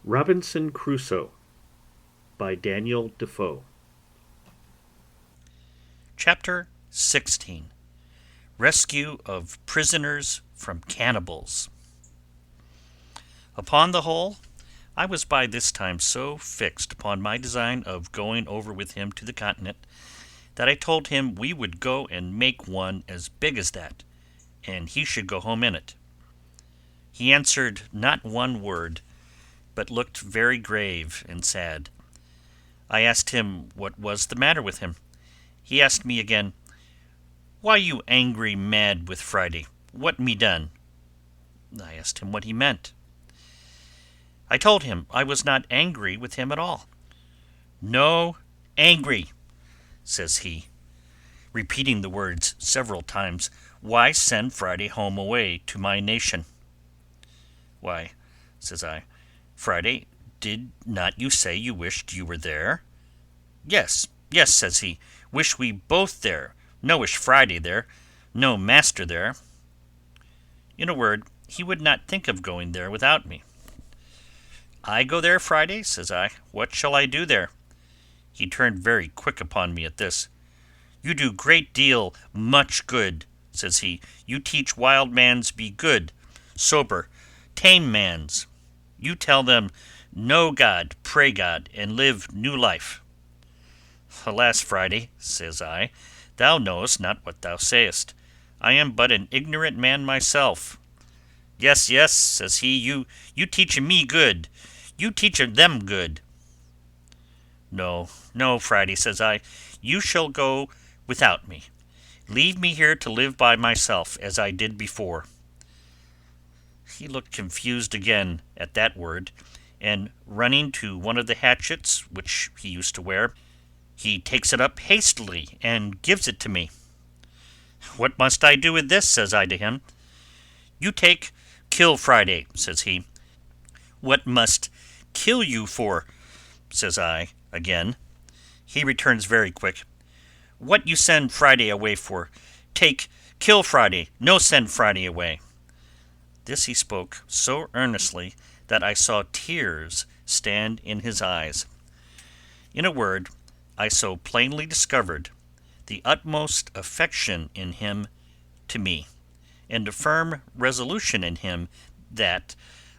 Robinson Crusoe by Daniel Defoe. Chapter 16. Rescue of Prisoners from Cannibals. Upon the whole, I was by this time so fixed upon my design of going over with him to the continent, that I told him we would go and make one as big as that, and he should go home in it. He answered not one word, but looked very grave and sad. I asked him what was the matter with him. He asked me again, "Why you angry mad with Friday? What me done?" I asked him what he meant. I told him I was not angry with him at all. "No angry," says he, repeating the words several times. "Why send Friday home away to my nation?" "Why," says I, "Friday, did not you say you wished you were there?" "Yes, yes," says he, "wish we both there, no wish Friday there, no master there." In a word, he would not think of going there without me. "I go there Friday?" says I. "What shall I do there?" He turned very quick upon me at this. "You do great deal much good," says he. "You teach wild mans be good, sober, tame mans. You tell them know God, pray God, and live new life." "Alas, Friday," says I, "thou knowest not what thou sayest. I am but an ignorant man myself." "Yes, yes," says he, you teach me good. You teach them good." "No, no, Friday," says I, "you shall go without me. Leave me here to live by myself, as I did before." He looked confused again at that word, and running to one of the hatchets which he used to wear, he takes it up hastily and gives it to me. "What must I do with this?" says I to him. "You take, kill Friday," says he. "What must kill you for?" says I again. He returns very quick. "What you send Friday away for? Take, kill Friday, no send Friday away." This he spoke so earnestly that I saw tears stand in his eyes. In a word, I so plainly discovered the utmost affection in him to me, and a firm resolution in him, that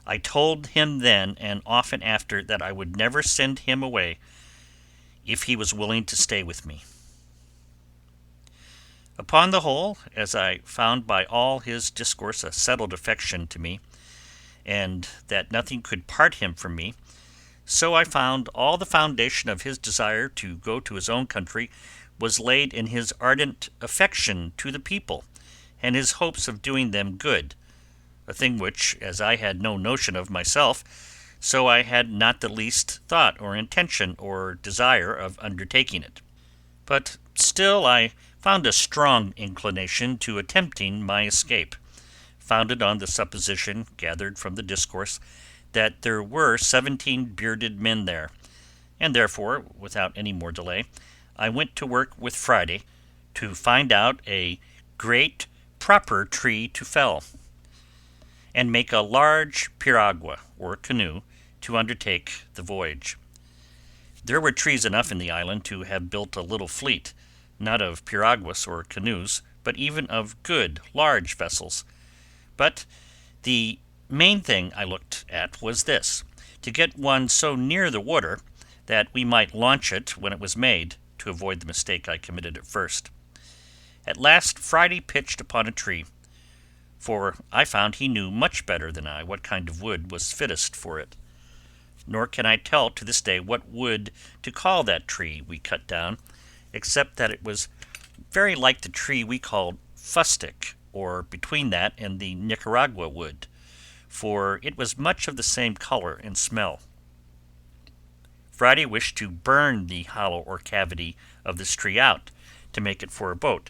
I told him then and often after that I would never send him away if he was willing to stay with me. Upon the whole, as I found by all his discourse a settled affection to me, and that nothing could part him from me, so I found all the foundation of his desire to go to his own country was laid in his ardent affection to the people, and his hopes of doing them good, a thing which, as I had no notion of myself, so I had not the least thought or intention or desire of undertaking it. But still I found a strong inclination to attempting my escape, founded on the supposition, gathered from the discourse, that there were 17 bearded men there, and therefore, without any more delay, I went to work with Friday to find out a great proper tree to fell, and make a large piragua, or canoe, to undertake the voyage. There were trees enough in the island to have built a little fleet, not of piraguas or canoes, but even of good large vessels. But the main thing I looked at was this: to get one so near the water that we might launch it when it was made, to avoid the mistake I committed at first. At last Friday pitched upon a tree, for I found he knew much better than I what kind of wood was fittest for it. Nor can I tell to this day what wood to call that tree we cut down, except that it was very like the tree we called fustic, or between that and the Nicaragua wood, for it was much of the same color and smell. Friday wished to burn the hollow or cavity of this tree out, to make it for a boat,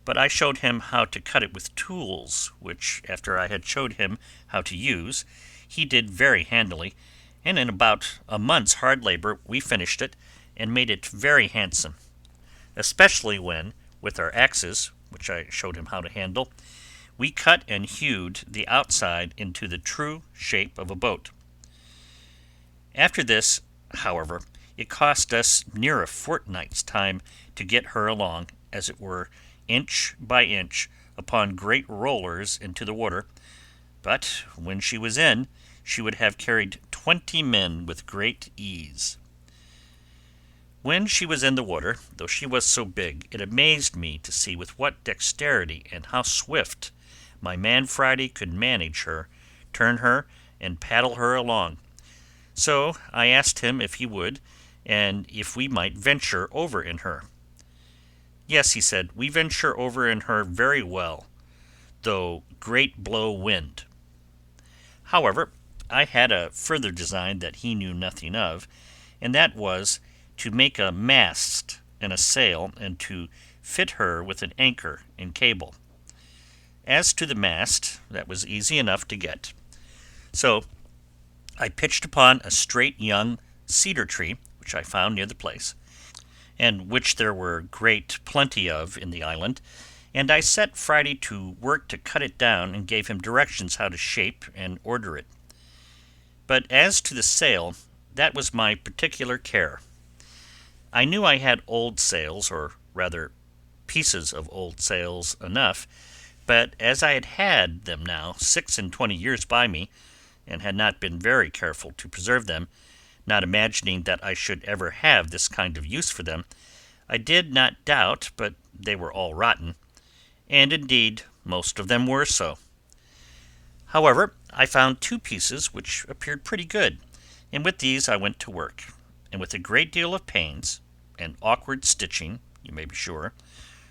but I showed him how to cut it with tools, which, after I had showed him how to use, he did very handily, and in about a month's hard labor we finished it, and made it very handsome, especially when, with our axes, which I showed him how to handle, we cut and hewed the outside into the true shape of a boat. After this, however, it cost us near a fortnight's time to get her along, as it were, inch by inch, upon great rollers into the water, but when she was in, she would have carried 20 men with great ease. When she was in the water, though she was so big, it amazed me to see with what dexterity and how swift my man Friday could manage her, turn her, and paddle her along. So I asked him if he would, and if we might venture over in her. Yes, he said, we venture over in her very well, though great blow wind. However, I had a further design that he knew nothing of, and that was to make a mast and a sail, and to fit her with an anchor and cable. As to the mast, that was easy enough to get. So I pitched upon a straight young cedar tree, which I found near the place, and which there were great plenty of in the island, and I set Friday to work to cut it down, and gave him directions how to shape and order it. But as to the sail, that was my particular care. I knew I had old sails, or rather pieces of old sails enough, but as I had had them now 26 years by me, and had not been very careful to preserve them, not imagining that I should ever have this kind of use for them, I did not doubt but they were all rotten, and indeed most of them were so. However, I found 2 pieces which appeared pretty good, and with these I went to work, and with a great deal of pains, and awkward stitching, you may be sure,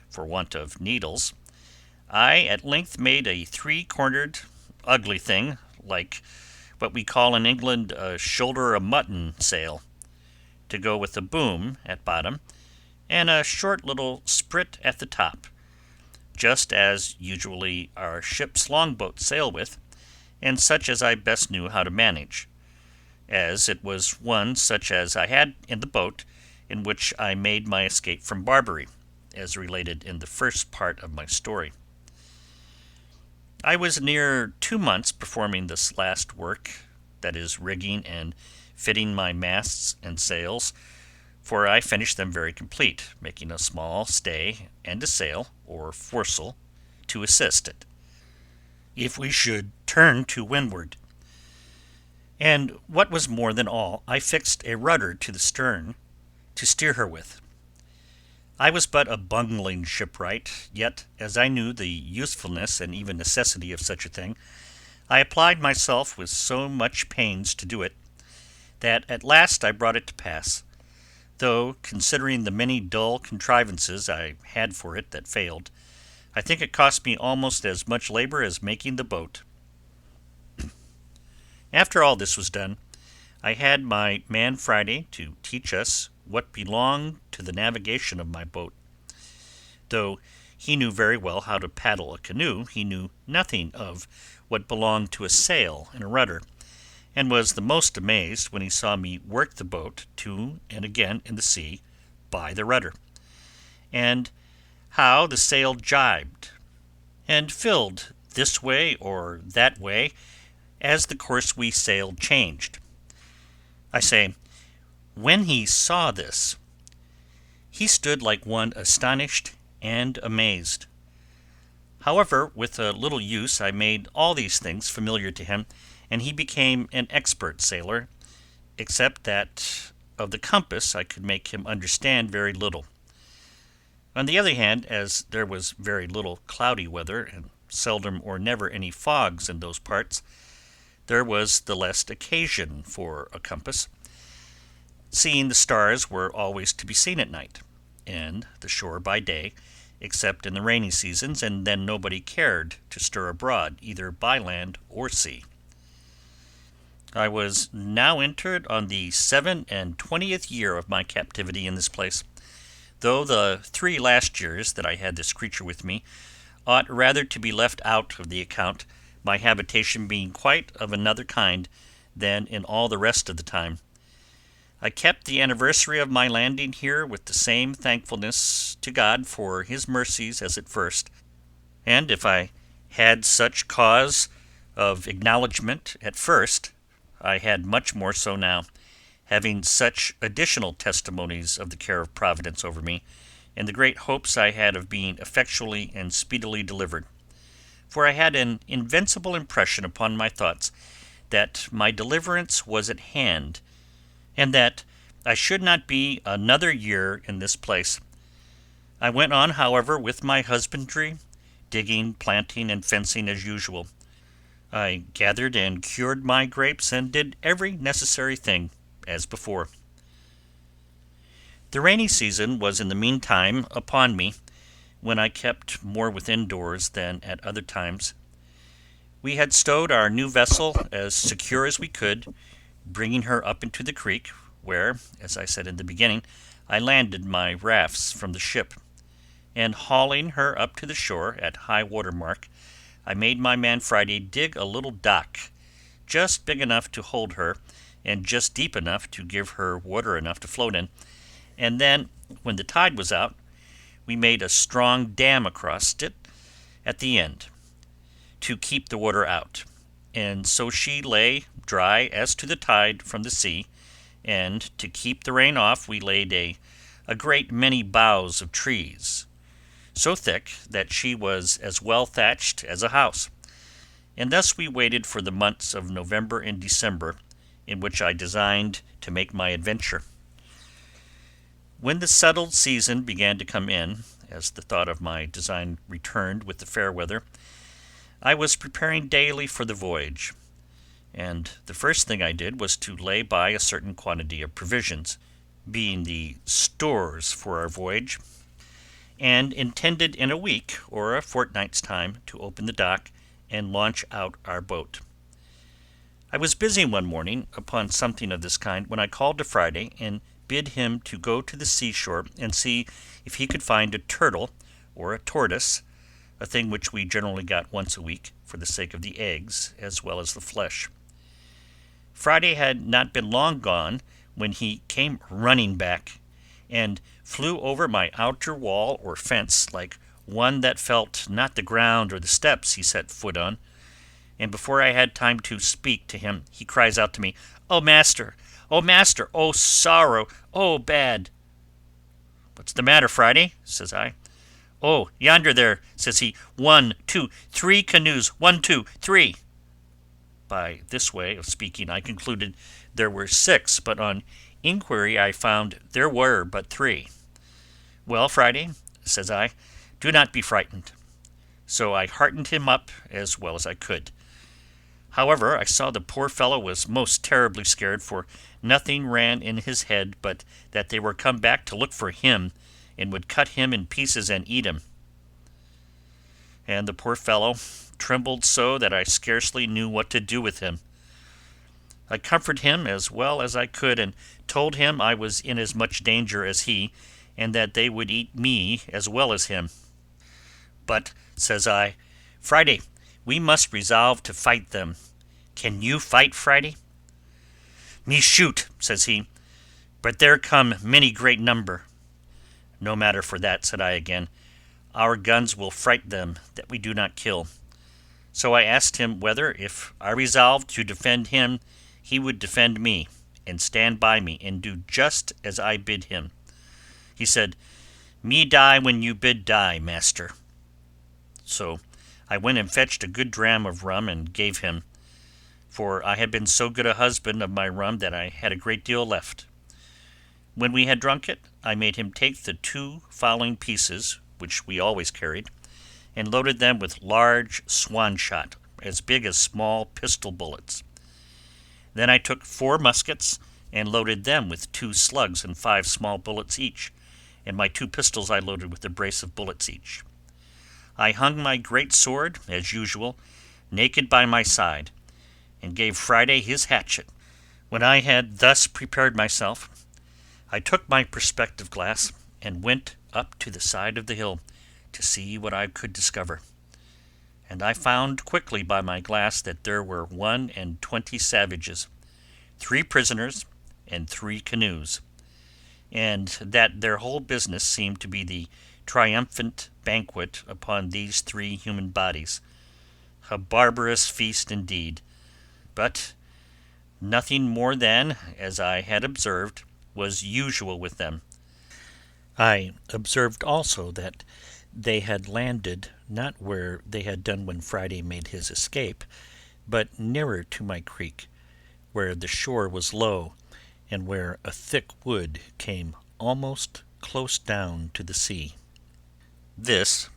for want of needles, I at length made a 3-cornered, ugly thing, like what we call in England a shoulder-o'-mutton sail, to go with a boom at bottom, and a short little sprit at the top, just as usually our ship's longboats sail with, and such as I best knew how to manage, as it was one such as I had in the boat in which I made my escape from Barbary, as related in the first part of my story. I was near 2 months performing this last work, that is, rigging and fitting my masts and sails, for I finished them very complete, making a small stay and a sail, or foresail, to assist it, if we should turn to windward. And what was more than all, I fixed a rudder to the stern to steer her with. I was but a bungling shipwright, yet as I knew the usefulness and even necessity of such a thing, I applied myself with so much pains to do it, that at last I brought it to pass, though, considering the many dull contrivances I had for it that failed, I think it cost me almost as much labour as making the boat. After all this was done, I had my man Friday to teach us what belonged to the navigation of my boat. Though he knew very well how to paddle a canoe, he knew nothing of what belonged to a sail and a rudder, and was the most amazed when he saw me work the boat to and again in the sea by the rudder, and how the sail jibed and filled this way or that way as the course we sailed changed. I say, when he saw this, he stood like one astonished and amazed. However, with a little use I made all these things familiar to him, and he became an expert sailor, except that of the compass I could make him understand very little. On the other hand, as there was very little cloudy weather, and seldom or never any fogs in those parts, there was the less occasion for a compass, seeing the stars were always to be seen at night, and the shore by day, except in the rainy seasons, and then nobody cared to stir abroad, either by land or sea. I was now entered on the 27th year of my captivity in this place, though the 3 last years that I had this creature with me ought rather to be left out of the account, my habitation being quite of another kind than in all the rest of the time. I kept the anniversary of my landing here with the same thankfulness to God for his mercies as at first, and if I had such cause of acknowledgment at first, I had much more so now, having such additional testimonies of the care of Providence over me, and the great hopes I had of being effectually and speedily delivered. For I had an invincible impression upon my thoughts that my deliverance was at hand, and that I should not be another year in this place. I went on, however, with my husbandry, digging, planting, and fencing as usual. I gathered and cured my grapes, and did every necessary thing as before. The rainy season was in the meantime upon me, when I kept more within doors than at other times. We had stowed our new vessel as secure as we could, bringing her up into the creek, where, as I said in the beginning, I landed my rafts from the ship, and hauling her up to the shore at high water mark, I made my man Friday dig a little dock, just big enough to hold her, and just deep enough to give her water enough to float in, and then, when the tide was out, we made a strong dam across it at the end, to keep the water out, and so she lay dry as to the tide from the sea, and to keep the rain off we laid a great many boughs of trees, so thick that she was as well thatched as a house, and thus we waited for the months of November and December, in which I designed to make my adventure. When the settled season began to come in, as the thought of my design returned with the fair weather, I was preparing daily for the voyage, and the first thing I did was to lay by a certain quantity of provisions, being the stores for our voyage, and intended in a week or a fortnight's time to open the dock and launch out our boat. I was busy one morning upon something of this kind when I called to Friday and bid him to go to the seashore and see if he could find a turtle or a tortoise, a thing which we generally got once a week for the sake of the eggs as well as the flesh. Friday had not been long gone when he came running back, and flew over my outer wall or fence like one that felt not the ground or the steps he set foot on, and before I had time to speak to him, he cries out to me, "Oh, master! Oh, master! Oh, sorrow! Oh, bad!" "What's the matter, Friday?" says I. "Oh, yonder there," says he, "1, 2, 3 canoes, 1, 2, 3. By this way of speaking I concluded there were 6, but on inquiry I found there were but 3. "Well, Friday," says I, "do not be frightened." So I heartened him up as well as I could. However, I saw the poor fellow was most terribly scared, for nothing ran in his head but that they were come back to look for him, and would cut him in pieces and eat him. And the poor fellow trembled so that I scarcely knew what to do with him. I comforted him as well as I could, and told him I was in as much danger as he, and that they would eat me as well as him. "But," says I, "Friday, we must resolve to fight them. Can you fight, Friday?" "Me shoot," says he, "but there come many great number." "No matter for that," said I again, "our guns will fright them that we do not kill." So I asked him whether, if I resolved to defend him, he would defend me, and stand by me, and do just as I bid him. He said, "Me die when you bid die, master." So I went and fetched a good dram of rum and gave him, for I had been so good a husband of my rum that I had a great deal left. When we had drunk it, I made him take the 2 fowling pieces, which we always carried, and loaded them with large swan shot, as big as small pistol bullets. Then I took 4 muskets, and loaded them with 2 slugs and 5 small bullets each, and my 2 pistols I loaded with a brace of bullets each. I hung my great sword, as usual, naked by my side, and gave Friday his hatchet. When I had thus prepared myself, I took my perspective glass, and went up to the side of the hill to see what I could discover. And I found quickly by my glass that there were 21 savages, 3 prisoners, and 3 canoes, and that their whole business seemed to be the triumphant banquet upon these 3 human bodies. A barbarous feast indeed, but Nothing more than, as I had observed, was usual with them. I observed also that they had landed not where they had done when Friday made his escape, but nearer to my creek, where the shore was low, and where a thick wood came almost close down to the sea. This,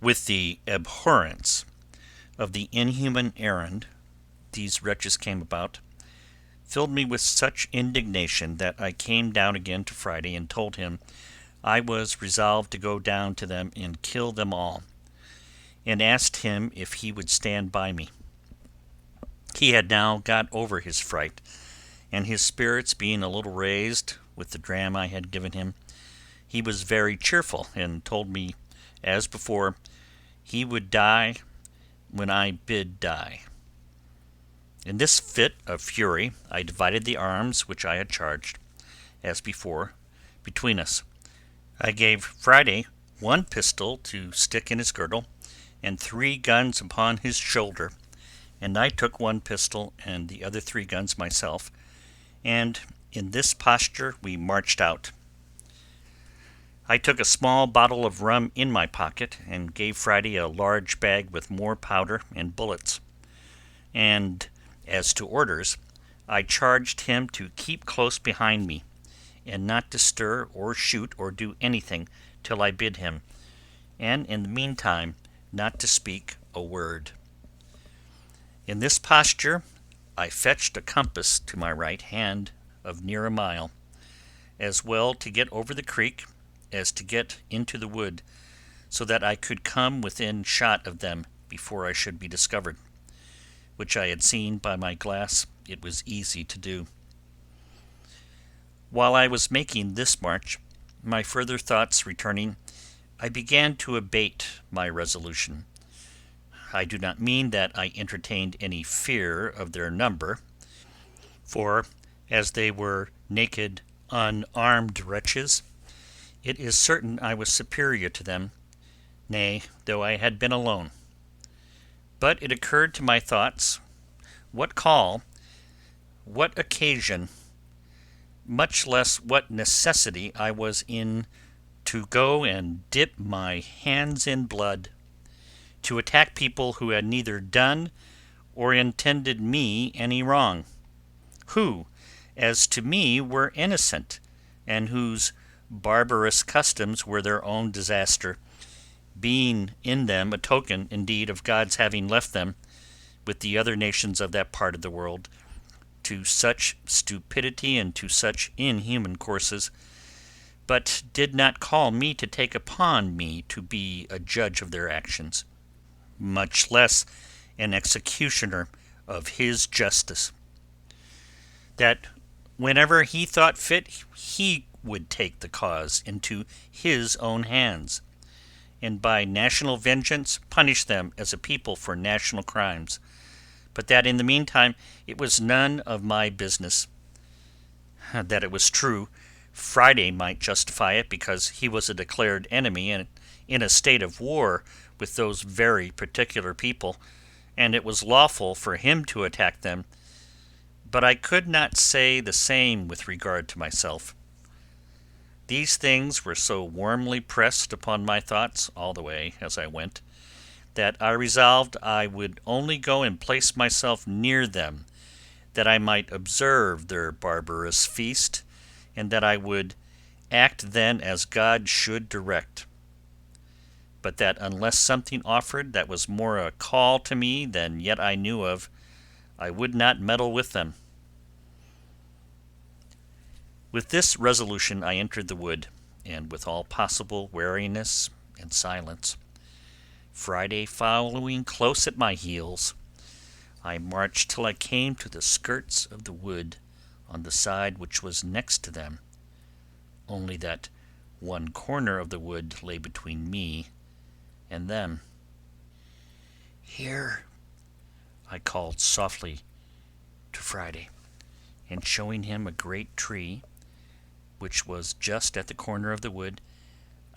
with the abhorrence of the inhuman errand these wretches came about, filled me with such indignation that I came down again to Friday and told him I was resolved to go down to them and kill them all, and asked him if he would stand by me. He had now got over his fright, and his spirits being a little raised with the dram I had given him, he was very cheerful, and told me, as before, he would die when I bid die. In this fit of fury I divided the arms which I had charged, as before, between us. I gave Friday 1 pistol to stick in his girdle, and 3 guns upon his shoulder, and I took 1 pistol and the other 3 guns myself, and in this posture we marched out. I took a small bottle of rum in my pocket, and gave Friday a large bag with more powder and bullets. And as to orders, I charged him to keep close behind me, and not to stir or shoot or do anything till I bid him, and in the meantime not to speak a word. In this posture I fetched a compass to my right hand of near a mile, as well to get over the creek as to get into the wood, so that I could come within shot of them before I should be discovered, which I had seen by my glass it was easy to do. While I was making this march, my further thoughts returning, I began to abate my resolution. I do not mean that I entertained any fear of their number, for as they were naked, unarmed wretches, it is certain I was superior to them, nay, though I had been alone. But it occurred to my thoughts, what call, what occasion, much less what necessity I was in to go and dip my hands in blood, to attack people who had neither done or intended me any wrong, who, as to me, were innocent, and whose barbarous customs were their own disaster, being in them a token indeed of God's having left them, with the other nations of that part of the world, to such stupidity and to such inhuman courses, but did not call me to take upon me to be a judge of their actions, much less an executioner of his justice, that whenever he thought fit he would take the cause into his own hands, and by national vengeance punish them as a people for national crimes, but that in the meantime it was none of my business. That it was true, Friday might justify it because he was a declared enemy and in a state of war with those very particular people, and it was lawful for him to attack them, but I could not say the same with regard to myself. These things were so warmly pressed upon my thoughts all the way as I went, that I resolved I would only go and place myself near them, that I might observe their barbarous feast, and that I would act then as God should direct, but that unless something offered that was more a call to me than yet I knew of, I would not meddle with them. With this resolution I entered the wood, and with all possible wariness and silence, Friday following close at my heels, I marched till I came to the skirts of the wood on the side which was next to them, only that one corner of the wood lay between me and them. "Here," I called softly to Friday, and showing him a great tree, which was just at the corner of the wood,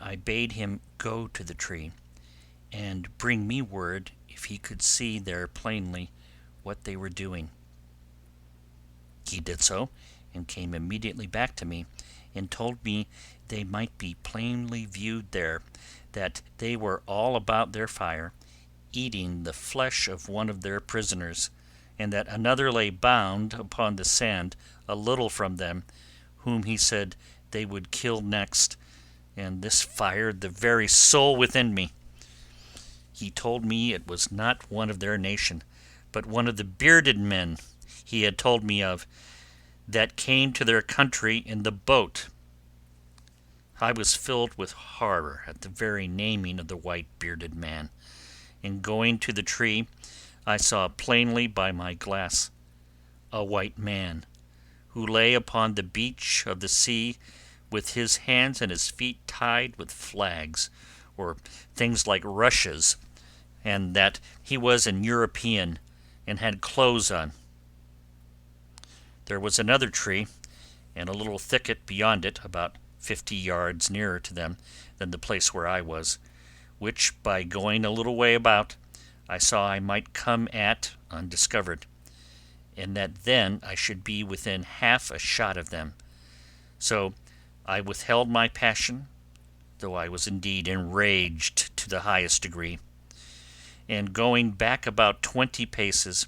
I bade him go to the tree, and bring me word if he could see there plainly what they were doing. He did so, and came immediately back to me, and told me they might be plainly viewed there, that they were all about their fire, eating the flesh of one of their prisoners, and that another lay bound upon the sand a little from them, whom he said they would kill next, and this fired the very soul within me. He told me it was not one of their nation, but one of the bearded men he had told me of, that came to their country in the boat. I was filled with horror at the very naming of the white bearded man, and going to the tree, I saw plainly by my glass a white man, who lay upon the beach of the sea with his hands and his feet tied with flags, or things like rushes, and that he was an European, and had clothes on. There was another tree, and a little thicket beyond it, about 50 yards nearer to them than the place where I was, which, by going a little way about, I saw I might come at undiscovered, and that then I should be within half a shot of them. So I withheld my passion, though I was indeed enraged to the highest degree, and going back about 20 paces,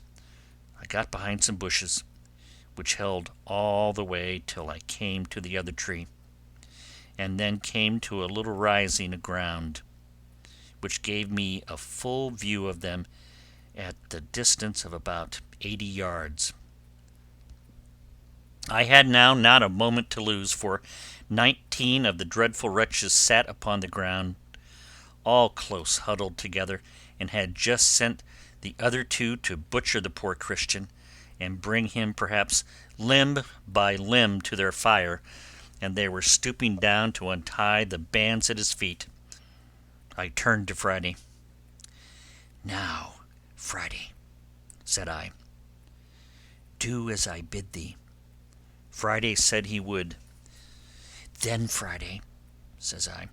I got behind some bushes, which held all the way till I came to the other tree, and then came to a little rising of ground, which gave me a full view of them at the distance of about 80 yards. I had now not a moment to lose, for 19 of the dreadful wretches sat upon the ground, all close huddled together, and had just sent the other 2 to butcher the poor Christian, and bring him perhaps limb by limb to their fire, and they were stooping down to untie the bands at his feet. I turned to Friday. "Now, Friday," said I, "do as I bid thee." Friday said he would. "Then, Friday," says I,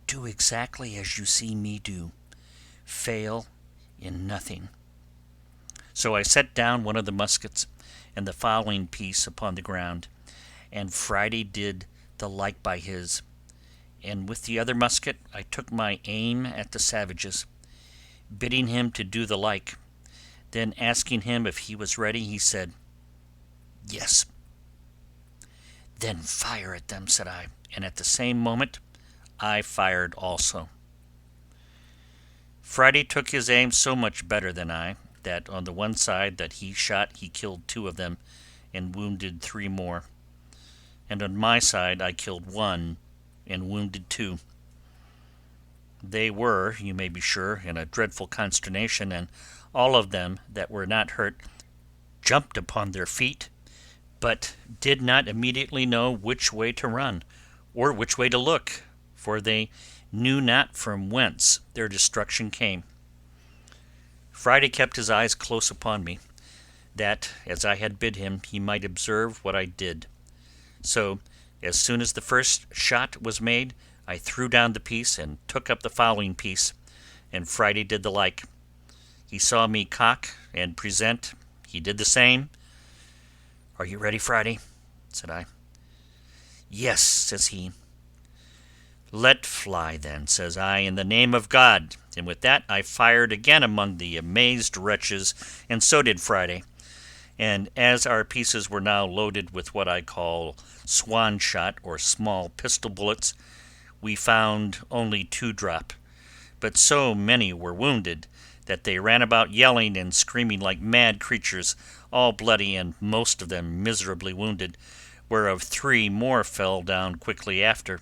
"do exactly as you see me do. Fail in nothing." So I set down one of the muskets and the fowling piece upon the ground, and Friday did the like by his, and with the other musket I took my aim at the savages, bidding him to do the like. Then asking him if he was ready, he said, "Yes." "Then fire at them," said I, and at the same moment I fired also. Friday took his aim so much better than I, that on the one side that he shot he killed 2 of them, and wounded 3 more, and on my side I killed 1 and wounded 2. They were, you may be sure, in a dreadful consternation, and all of them that were not hurt jumped upon their feet, but did not immediately know which way to run, or which way to look, for they knew not from whence their destruction came. Friday kept his eyes close upon me, that, as I had bid him, he might observe what I did. So, as soon as the first shot was made, I threw down the piece and took up the fowling piece, and Friday did the like. He saw me cock and present, he did the same. "Are you ready, Friday?" said I. "Yes," says he. "Let fly then," says I, "in the name of God," and with that I fired again among the amazed wretches, and so did Friday. And as our pieces were now loaded with what I call swan shot, or small pistol bullets, we found only 2 drop, but so many were wounded that they ran about yelling and screaming like mad creatures, all bloody and most of them miserably wounded, whereof 3 more fell down quickly after,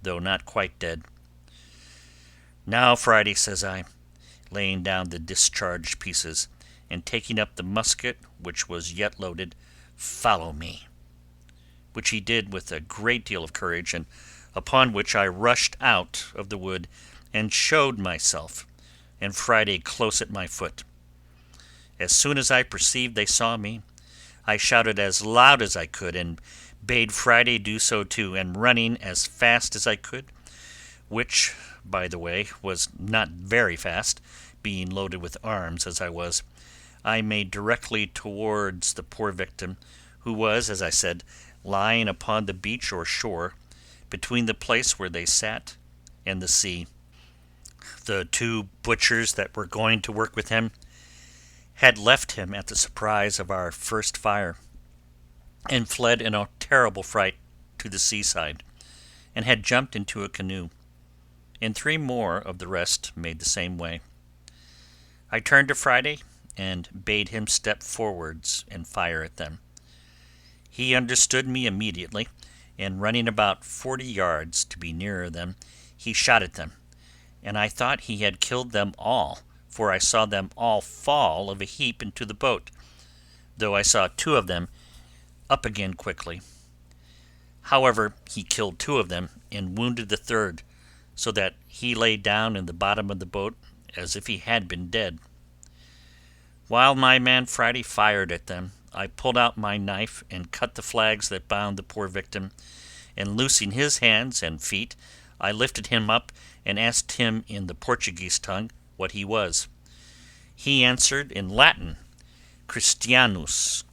though not quite dead. "Now, Friday," says I, laying down the discharged pieces, and taking up the musket which was yet loaded, "follow me," which he did with a great deal of courage, and upon which I rushed out of the wood and showed myself, and Friday close at my foot. As soon as I perceived they saw me, I shouted as loud as I could, and bade Friday do so too, and running as fast as I could, which, by the way, was not very fast, being loaded with arms as I was, I made directly towards the poor victim, who was, as I said, lying upon the beach or shore, between the place where they sat and the sea. The 2 butchers that were going to work with him had left him at the surprise of our first fire, and fled in a terrible fright to the seaside, and had jumped into a canoe, and 3 more of the rest made the same way. I turned to Friday and bade him step forwards and fire at them. He understood me immediately, and running about 40 yards to be nearer them, he shot at them, and I thought he had killed them all, for I saw them all fall of a heap into the boat, though I saw 2 of them up again quickly. However, he killed 2 of them, and wounded the 3rd, so that he lay down in the bottom of the boat as if he had been dead. While my man Friday fired at them, I pulled out my knife and cut the flags that bound the poor victim, and loosing his hands and feet, I lifted him up and asked him in the Portuguese tongue what he was. He answered in Latin, Christianus,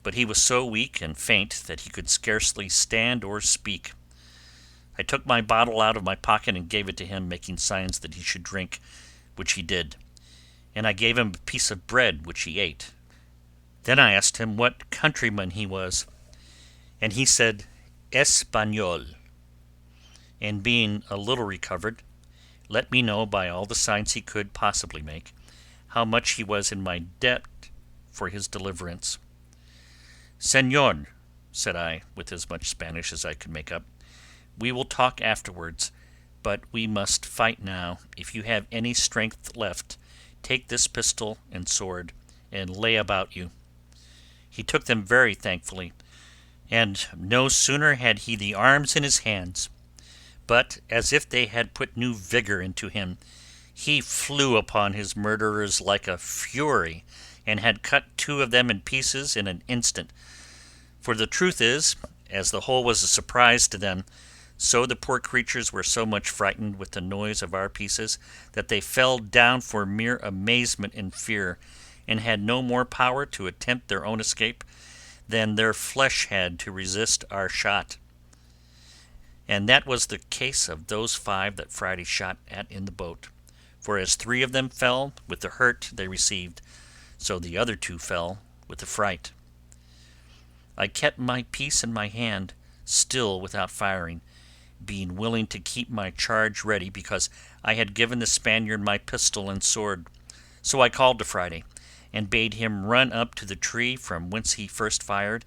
but he was so weak and faint that he could scarcely stand or speak. I took my bottle out of my pocket and gave it to him, making signs that he should drink, which he did, and I gave him a piece of bread, which he ate. Then I asked him what countryman he was, and he said, Español, and being a little recovered, let me know by all the signs he could possibly make how much he was in my debt for his deliverance. Señor, said I, with as much Spanish as I could make up, we will talk afterwards, but we must fight now. If you have any strength left, take this pistol and sword, and lay about you. He took them very thankfully, and no sooner had he the arms in his hands, but as if they had put new vigour into him, he flew upon his murderers like a fury, and had cut 2 of them in pieces in an instant. For the truth is, as the whole was a surprise to them, so the poor creatures were so much frightened with the noise of our pieces that they fell down for mere amazement and fear, and had no more power to attempt their own escape than their flesh had to resist our shot. And that was the case of those 5 that Friday shot at in the boat, for as 3 of them fell with the hurt they received, so the other 2 fell with the fright. I kept my piece in my hand, still without firing, being willing to keep my charge ready, because I had given the Spaniard my pistol and sword. So I called to Friday, and bade him run up to the tree from whence he first fired,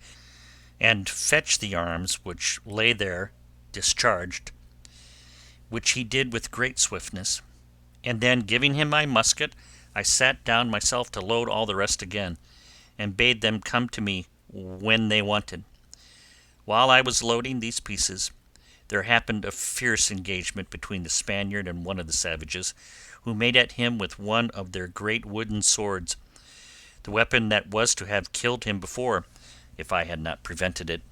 and fetch the arms which lay there discharged, which he did with great swiftness. And then, giving him my musket, I sat down myself to load all the rest again, and bade them come to me when they wanted. While I was loading these pieces, there happened a fierce engagement between the Spaniard and one of the savages, who made at him with one of their great wooden swords, the weapon that was to have killed him before, if I had not prevented it.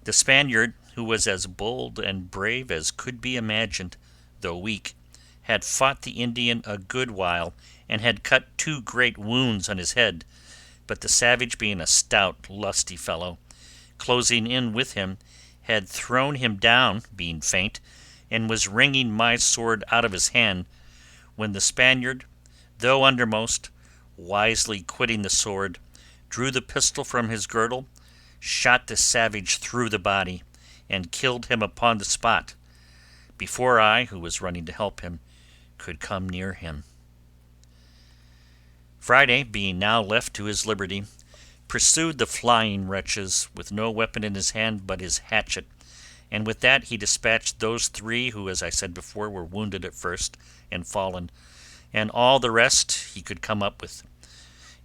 The Spaniard, who was as bold and brave as could be imagined, though weak, had fought the Indian a good while, and had cut 2 great wounds on his head, but the savage, being a stout, lusty fellow, closing in with him, had thrown him down, being faint, and was wringing my sword out of his hand, when the Spaniard, though undermost, wisely quitting the sword, drew the pistol from his girdle, shot the savage through the body, and killed him upon the spot, before I, who was running to help him, could come near him. Friday, being now left to his liberty, pursued the flying wretches, with no weapon in his hand but his hatchet, and with that he dispatched those 3 who, as I said before, were wounded at first and fallen, and all the rest he could come up with.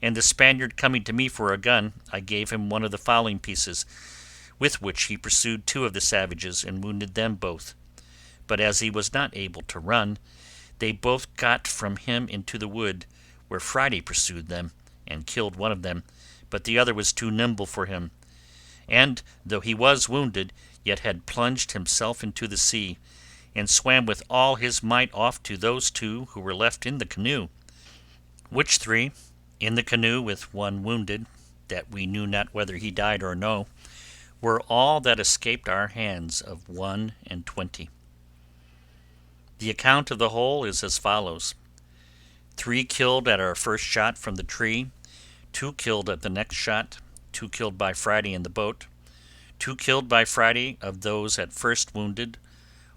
And the Spaniard coming to me for a gun, I gave him one of the fowling pieces, with which he pursued 2 of the savages, and wounded them both. But as he was not able to run, they both got from him into the wood, where Friday pursued them, and killed one of them, but the other was too nimble for him, and, though he was wounded, yet had plunged himself into the sea, and swam with all his might off to those 2 who were left in the canoe, which 3, in the canoe with one wounded, that we knew not whether he died or no, were all that escaped our hands of 21. The account of the whole is as follows: 3 killed at our first shot from the tree, 2 killed at the next shot, 2 killed by Friday in the boat, 2 killed by Friday of those at first wounded,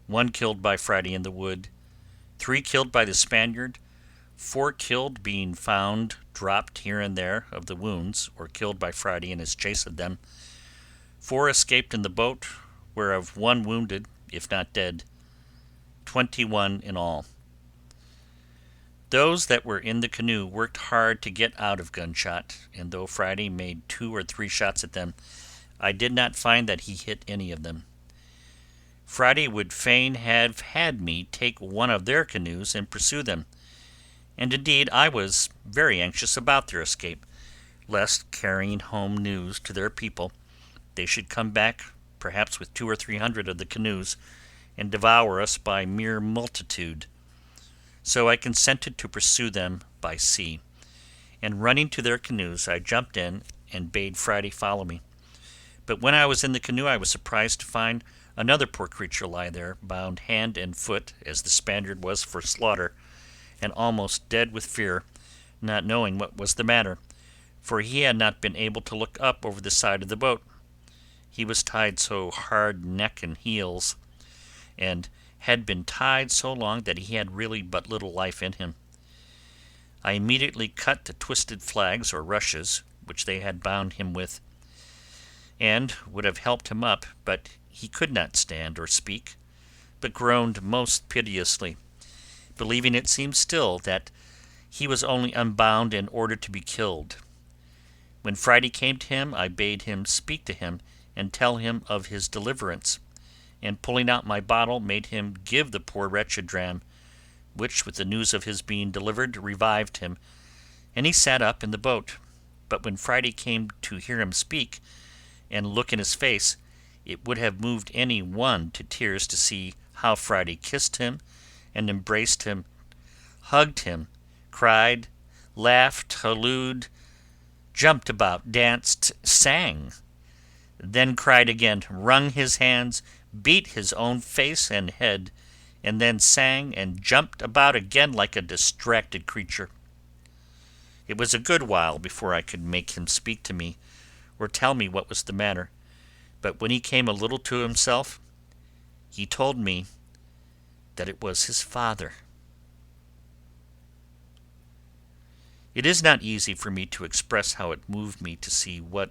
1 killed by Friday in the wood, 3 killed by the Spaniard, 4 killed being found dropped here and there of the wounds, or killed by Friday in his chase of them, 4 escaped in the boat, whereof 1 wounded, if not dead, 21 in all. Those that were in the canoe worked hard to get out of gunshot, and though Friday made 2 or 3 shots at them, I did not find that he hit any of them. Friday would fain have had me take one of their canoes and pursue them, and indeed I was very anxious about their escape, lest, carrying home news to their people, they should come back perhaps with 200 or 300 of the canoes, and devour us by mere multitude. So I consented to pursue them by sea, and running to their canoes, I jumped in and bade Friday follow me. But when I was in the canoe, I was surprised to find another poor creature lie there, bound hand and foot, as the Spaniard was for slaughter, and almost dead with fear, not knowing what was the matter, for he had not been able to look up over the side of the boat. He was tied so hard neck and heels, and had been tied so long that he had really but little life in him. I immediately cut the twisted flags or rushes which they had bound him with, and would have helped him up, but he could not stand or speak, but groaned most piteously, believing it seemed still that he was only unbound in order to be killed. When Friday came to him, I bade him speak to him and tell him of his deliverance, and pulling out my bottle, made him give the poor wretch a dram, which, with the news of his being delivered, revived him, and he sat up in the boat. But when Friday came to hear him speak and look in his face, it would have moved any one to tears to see how Friday kissed him and embraced him, hugged him, cried, laughed, hallooed, jumped about, danced, sang, then cried again, wrung his hands, beat his own face and head, and then sang and jumped about again like a distracted creature. It was a good while before I could make him speak to me or tell me what was the matter, but when he came a little to himself, he told me that it was his father. It is not easy for me to express how it moved me to see what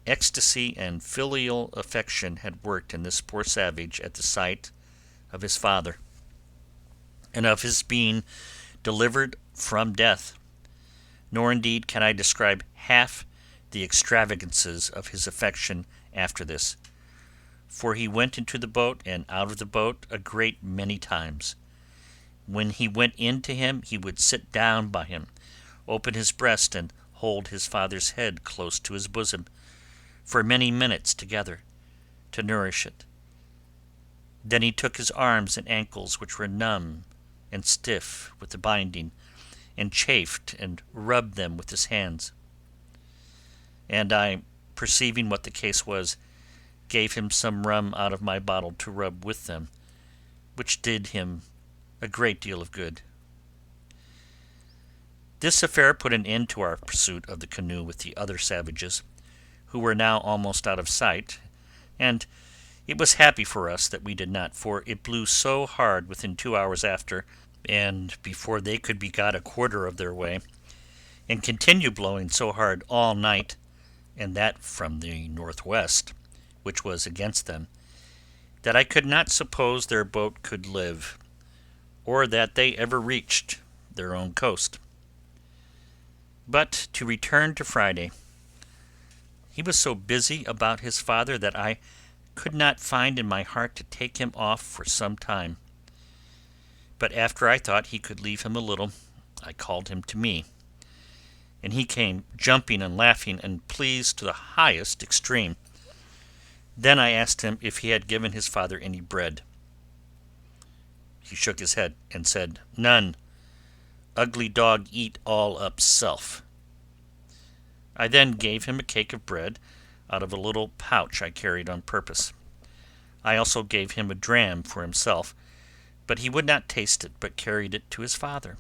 ecstasy and filial affection had worked in this poor savage at the sight of his father, and of his being delivered from death. Nor indeed can I describe half the extravagances of his affection after this, for he went into the boat and out of the boat a great many times. When he went in to him, he would sit down by him, open his breast, and hold his father's head close to his bosom for many minutes together, to nourish it. Then he took his arms and ankles, which were numb and stiff with the binding, and chafed and rubbed them with his hands. And I, perceiving what the case was, gave him some rum out of my bottle to rub with them, which did him a great deal of good. This affair put an end to our pursuit of the canoe with the other savages, who were now almost out of sight, and it was happy for us that we did not, for it blew so hard within 2 hours after, and before they could be got a quarter of their way, and continued blowing so hard all night, and that from the northwest, which was against them, that I could not suppose their boat could live, or that they ever reached their own coast. But to return to Friday, he was so busy about his father that I could not find in my heart to take him off for some time. But after I thought he could leave him a little, I called him to me, and he came jumping and laughing and pleased to the highest extreme. Then I asked him if he had given his father any bread. He shook his head and said, "None. Ugly dog eat all up self." I then gave him a cake of bread out of a little pouch I carried on purpose. I also gave him a dram for himself, but he would not taste it, but carried it to his father.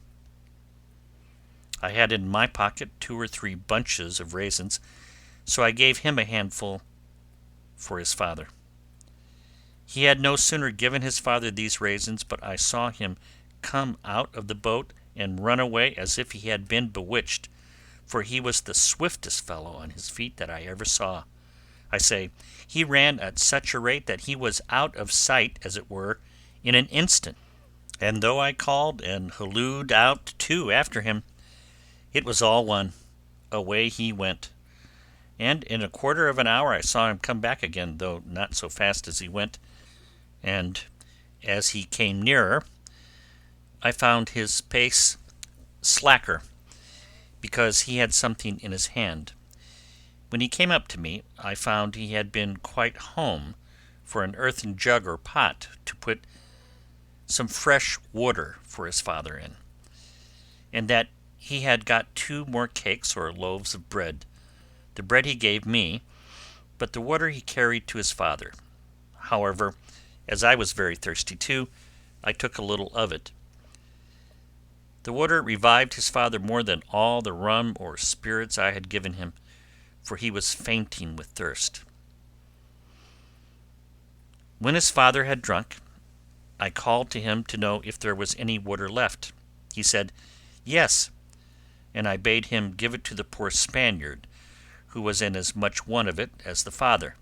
I had in my pocket 2 or 3 bunches of raisins, so I gave him a handful for his father. He had no sooner given his father these raisins, but I saw him come out of the boat and run away as if he had been bewitched, for he was the swiftest fellow on his feet that I ever saw. I say, he ran at such a rate that he was out of sight, as it were, in an instant, and though I called and hallooed out too after him, it was all one. Away he went, and in a quarter of an hour I saw him come back again, though not so fast as he went, and as he came nearer, I found his pace slacker, because he had something in his hand. When he came up to me, I found he had been quite home for an earthen jug or pot to put some fresh water for his father in, and that he had got 2 more cakes or loaves of bread. The bread he gave me, but the water he carried to his father. However, as I was very thirsty too, I took a little of it. The water revived his father more than all the rum or spirits I had given him, for he was fainting with thirst. When his father had drunk, I called to him to know if there was any water left. He said, "Yes," and I bade him give it to the poor Spaniard, who was in as much want of it as the father.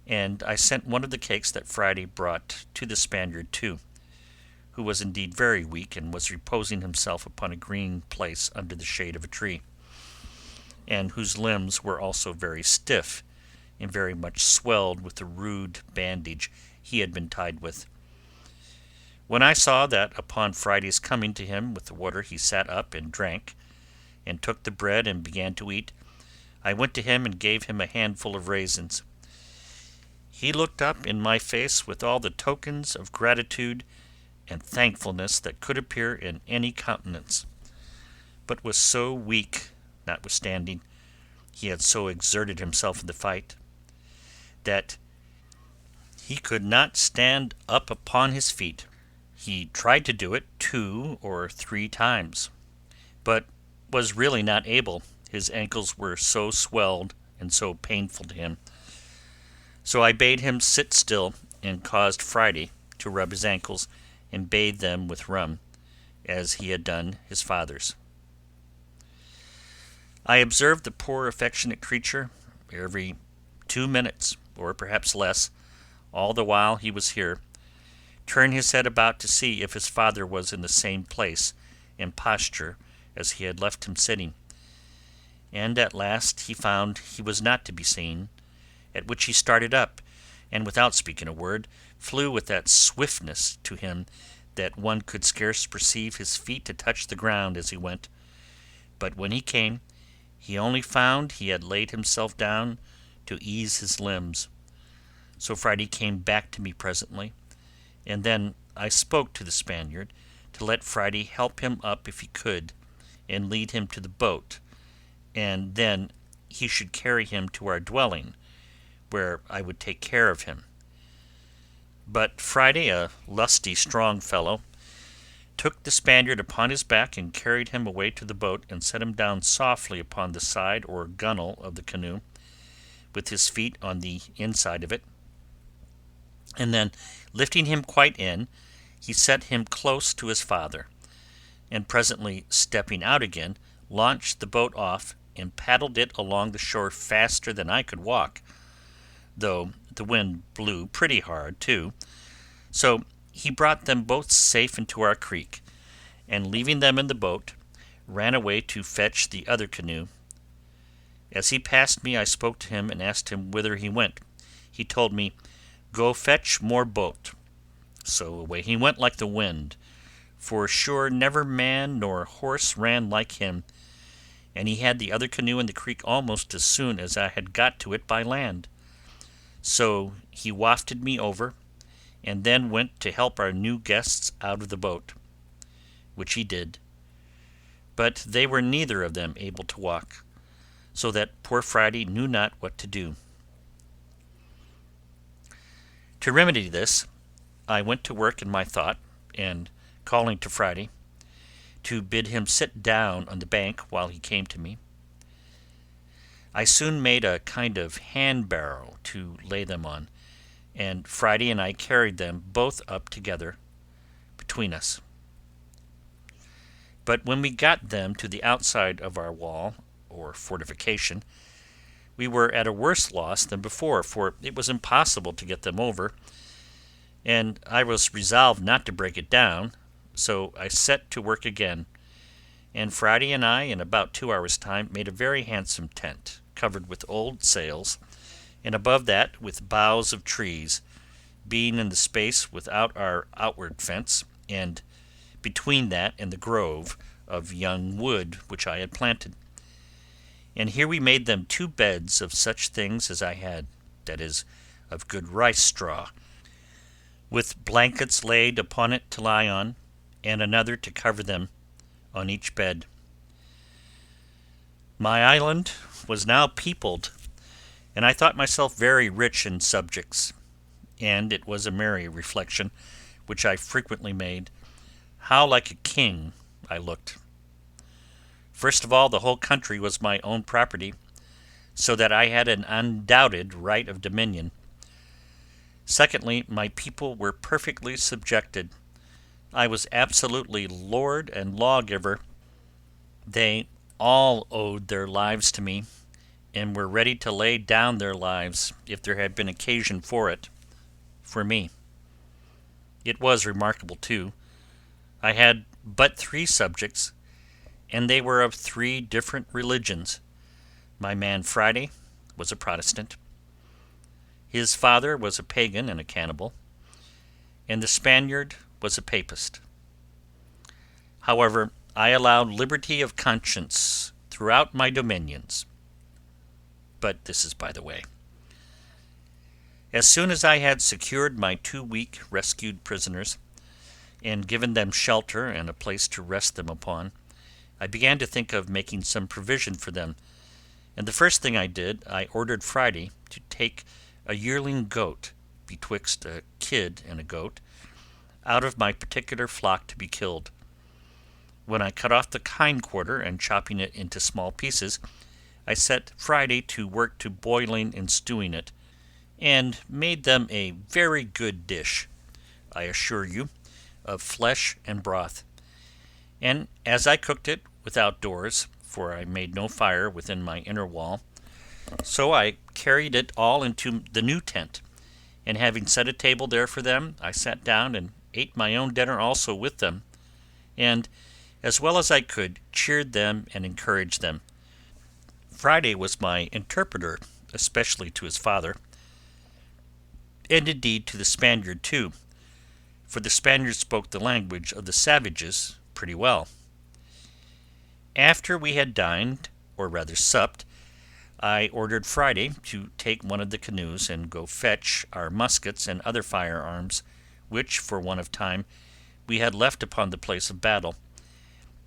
And I sent one of the cakes that Friday brought to the Spaniard too, who was indeed very weak, and was reposing himself upon a green place under the shade of a tree, and whose limbs were also very stiff, and very much swelled with the rude bandage he had been tied with. When I saw that upon Friday's coming to him with the water he sat up and drank, and took the bread and began to eat, I went to him and gave him a handful of raisins. He looked up in my face with all the tokens of gratitude and thankfulness that could appear in any countenance, but was so weak, notwithstanding he had so exerted himself in the fight, that he could not stand up upon his feet. He tried to do it 2 or 3 times, but was really not able. His ankles were so swelled and so painful to him. So I bade him sit still, and caused Friday to rub his ankles and bathe them with rum, as he had done his father's. I observed the poor affectionate creature every 2 minutes, or perhaps less, all the while he was here, turn his head about to see if his father was in the same place and posture as he had left him sitting, and at last he found he was not to be seen, at which he started up, and without speaking a word, flew with that swiftness to him that one could scarce perceive his feet to touch the ground as he went. But when he came, he only found he had laid himself down to ease his limbs. So Friday came back to me presently, and then I spoke to the Spaniard to let Friday help him up if he could, and lead him to the boat, and then he should carry him to our dwelling, where I would take care of him. But Friday, a lusty, strong fellow, took the Spaniard upon his back and carried him away to the boat, and set him down softly upon the side or gunwale of the canoe, with his feet on the inside of it, and then, lifting him quite in, he set him close to his father, and presently stepping out again, launched the boat off, and paddled it along the shore faster than I could walk, though the wind blew pretty hard too. So he brought them both safe into our creek, and leaving them in the boat, ran away to fetch the other canoe. As he passed me, I spoke to him and asked him whither he went. He told me, "Go fetch more boat." So away he went like the wind, for sure never man nor horse ran like him, and he had the other canoe in the creek almost as soon as I had got to it by land. So he wafted me over, and then went to help our new guests out of the boat, which he did, but they were neither of them able to walk. so that poor Friday knew not what to do. To remedy this, I went to work in my thought, and calling to Friday, to bid him sit down on the bank while he came to me, I soon made a kind of hand-barrow to lay them on, and Friday and I carried them both up together between us. But when we got them to the outside of our wall, or fortification, we were at a worse loss than before, for it was impossible to get them over, and I was resolved not to break it down, so I set to work again, and Friday and I, in about 2 hours' time, made a very handsome tent, covered with old sails, and above that with boughs of trees, being in the space without our outward fence, and between that and the grove of young wood which I had planted. And here we made them 2 beds of such things as I had, that is, of good rice straw, with blankets laid upon it to lie on, and another to cover them on each bed. My island was now peopled, and I thought myself very rich in subjects, and it was a merry reflection, which I frequently made, how like a king I looked. First of all, the whole country was my own property, so that I had an undoubted right of dominion. Secondly, my people were perfectly subjected. I was absolutely lord and lawgiver. They all owed their lives to me, and were ready to lay down their lives, if there had been occasion for it, for me. It was remarkable, too. I had but 3 subjects, and they were of 3 different religions. My man Friday was a Protestant. His father was a pagan and a cannibal, and the Spaniard was a papist. However, I allowed liberty of conscience throughout my dominions. But this is by the way. As soon as I had secured my 2 weak rescued prisoners, and given them shelter and a place to rest them upon, I began to think of making some provision for them, and the first thing I did, I ordered Friday to take a yearling goat, betwixt a kid and a goat, out of my particular flock to be killed. When I cut off the hind quarter, and chopping it into small pieces, I set Friday to work to boiling and stewing it, and made them a very good dish, I assure you, of flesh and broth. And as I cooked it without doors, for I made no fire within my inner wall, so I carried it all into the new tent, and having set a table there for them, I sat down and ate my own dinner also with them, and, as well as I could, cheered them and encouraged them. Friday was my interpreter, especially to his father, and indeed to the Spaniard too, for the Spaniard spoke the language of the savages pretty well. After we had dined, or rather supped, I ordered Friday to take one of the canoes and go fetch our muskets and other firearms, which, for want of time, we had left upon the place of battle,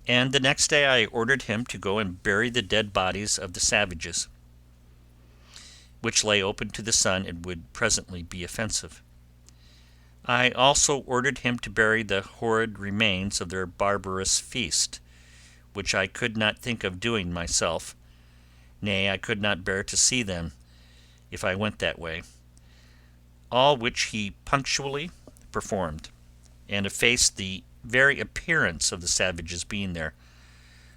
and the next day I ordered him to go and bury the dead bodies of the savages, which lay open to the sun and would presently be offensive. I also ordered him to bury the horrid remains of their barbarous feast, which I could not think of doing myself. Nay, I could not bear to see them, if I went that way. All which he punctually performed, and effaced the very appearance of the savages being there,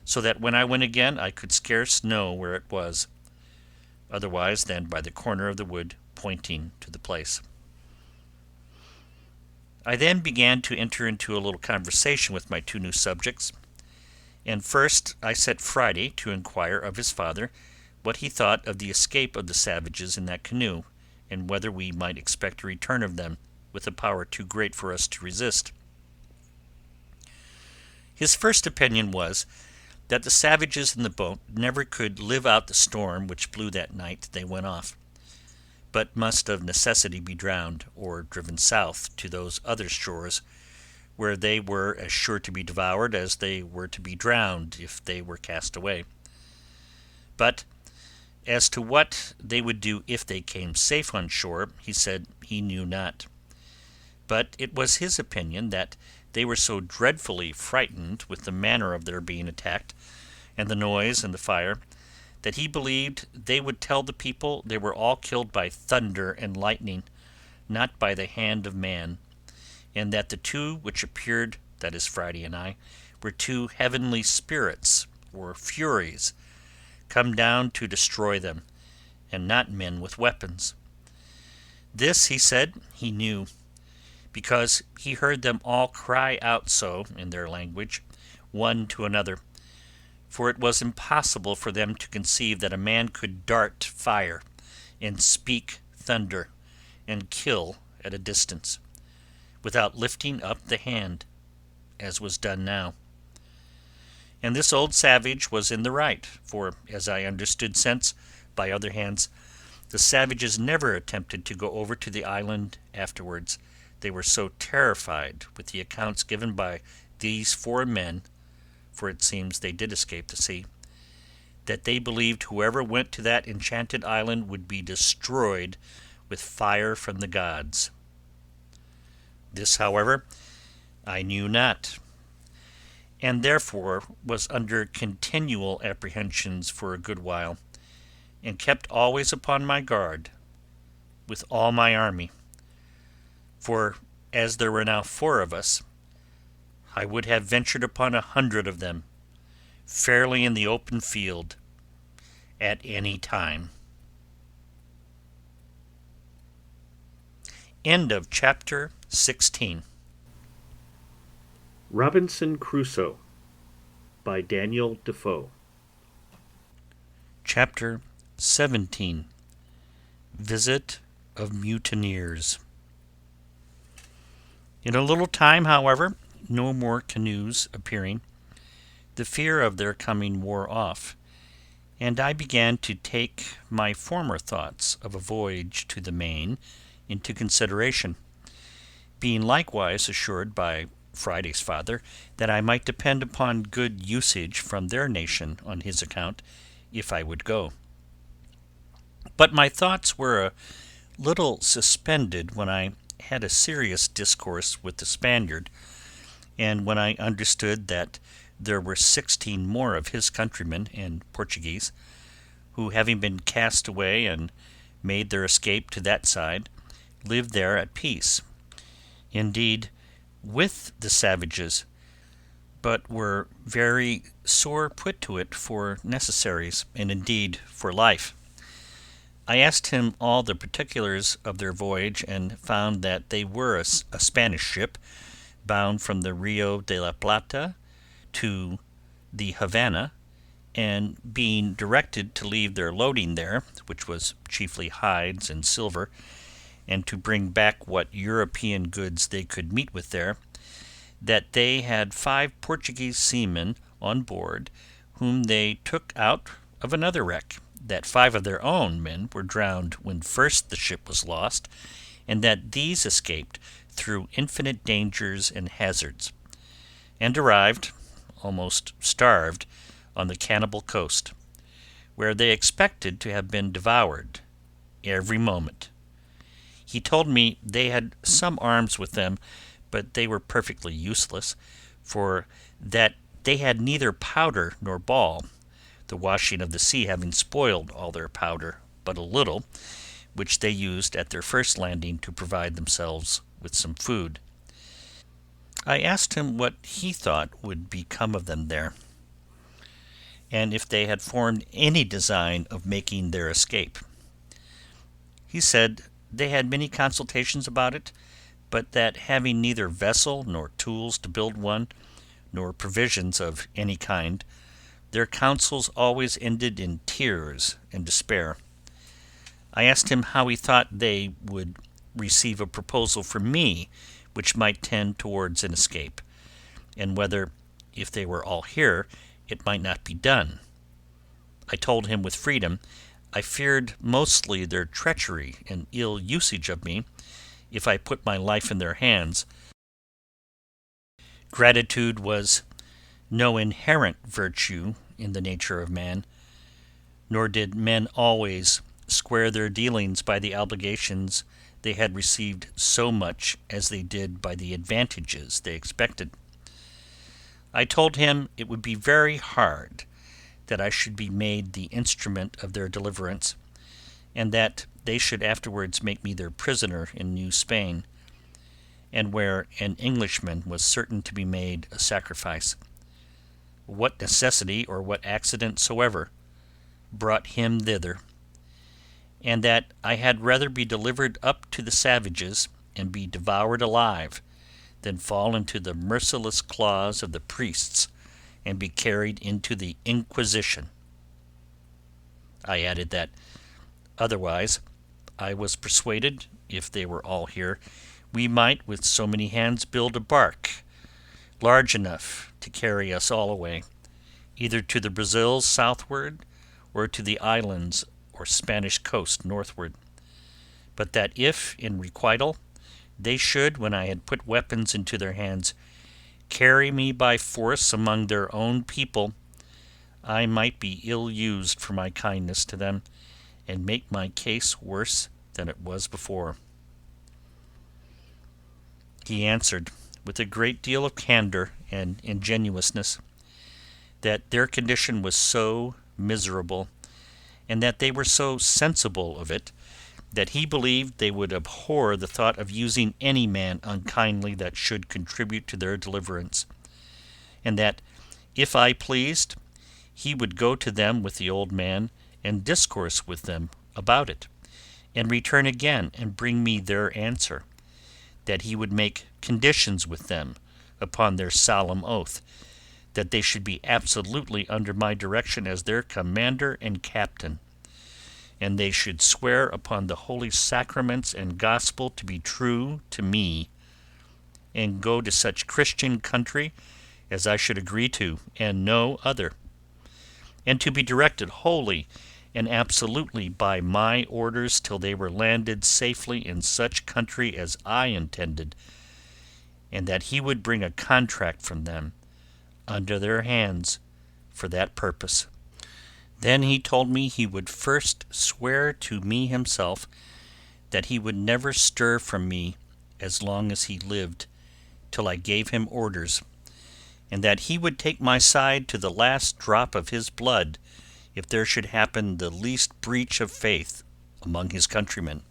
so that when I went again I could scarce know where it was, otherwise than by the corner of the wood pointing to the place. I then began to enter into a little conversation with my 2 new subjects, and first I set Friday to inquire of his father what he thought of the escape of the savages in that canoe, and whether we might expect a return of them with a power too great for us to resist. His first opinion was that the savages in the boat never could live out the storm which blew that night they went off, but must of necessity be drowned, or driven south to those other shores, where they were as sure to be devoured as they were to be drowned if they were cast away. But As to what they would do if they came safe on shore, he said he knew not. But it was his opinion that they were so dreadfully frightened with the manner of their being attacked, and the noise and the fire, that he believed they would tell the people they were all killed by thunder and lightning, not by the hand of man, and that the two which appeared, that is Friday and I, were two heavenly spirits, or furies, come down to destroy them, and not men with weapons. This, he said, he knew, because he heard them all cry out so in their language, one to another, for it was impossible for them to conceive that a man could dart fire, and speak thunder, and kill at a distance, without lifting up the hand, as was done now. And this old savage was in the right, for, as I understood since, by other hands, the savages never attempted to go over to the island afterwards. They were so terrified with the accounts given by these 4 men, for it seems they did escape the sea, that they believed whoever went to that enchanted island would be destroyed with fire from the gods. This, however, I knew not, and therefore was under continual apprehensions for a good while, and kept always upon my guard with all my army. For as there were now 4 of us, I would have ventured upon 100 of them, fairly in the open field, at any time. End of chapter 16. Robinson Crusoe by Daniel Defoe. Chapter 17. Visit of Mutineers. In a little time, however, no more canoes appearing, the fear of their coming wore off, and I began to take my former thoughts of a voyage to the main into consideration, being likewise assured by Friday's father that I might depend upon good usage from their nation on his account, if I would go. But my thoughts were a little suspended when I had a serious discourse with the Spaniard, and when I understood that there were 16 more of his countrymen and Portuguese, who, having been cast away and made their escape to that side, lived there at peace, indeed with the savages, but were very sore put to it for necessaries, and indeed for life. I asked him all the particulars of their voyage, and found that they were a Spanish ship, bound from the Rio de la Plata to the Havana, and being directed to leave their loading there, which was chiefly hides and silver, and to bring back what European goods they could meet with there, that they had 5 Portuguese seamen on board, whom they took out of another wreck, that 5 of their own men were drowned when first the ship was lost, and that these escaped through infinite dangers and hazards, and arrived, almost starved, on the cannibal coast, where they expected to have been devoured every moment. He told me they had some arms with them, but they were perfectly useless, for that they had neither powder nor ball, the washing of the sea having spoiled all their powder but a little, which they used at their first landing to provide themselves with some food. I asked him what he thought would become of them there, and if they had formed any design of making their escape. He said they had many consultations about it, but that having neither vessel nor tools to build one, nor provisions of any kind, their counsels always ended in tears and despair. I asked him how he thought they would receive a proposal from me which might tend towards an escape, and whether, if they were all here, it might not be done. I told him with freedom I feared mostly their treachery and ill usage of me, if I put my life in their hands. Gratitude was no inherent virtue in the nature of man, nor did men always square their dealings by the obligations they had received so much as they did by the advantages they expected. I told him it would be very hard that I should be made the instrument of their deliverance, and that they should afterwards make me their prisoner in New Spain, and where an Englishman was certain to be made a sacrifice. What necessity or what accident soever brought him thither, and that I had rather be delivered up to the savages and be devoured alive than fall into the merciless claws of the priests and be carried into the Inquisition. I added that otherwise I was persuaded, if they were all here, we might with so many hands build a bark large enough to carry us all away, either to the Brazils southward or to the islands or Spanish coast northward, but that if, in requital, they should, when I had put weapons into their hands, carry me by force among their own people, I might be ill used for my kindness to them, and make my case worse than it was before. He answered, with a great deal of candour and ingenuousness, that their condition was so miserable, and that they were so sensible of it, that he believed they would abhor the thought of using any man unkindly that should contribute to their deliverance, and that, if I pleased, he would go to them with the old man, and discourse with them about it, and return again and bring me their answer, that he would make conditions with them upon their solemn oath, that they should be absolutely under my direction as their commander and captain, and they should swear upon the holy sacraments and gospel to be true to me, and go to such Christian country as I should agree to, and no other, and to be directed wholly and absolutely by my orders till they were landed safely in such country as I intended, and that he would bring a contract from them under their hands for that purpose. Then he told me he would first swear to me himself that he would never stir from me as long as he lived till I gave him orders, and that he would take my side to the last drop of his blood if there should happen the least breach of faith among his countrymen.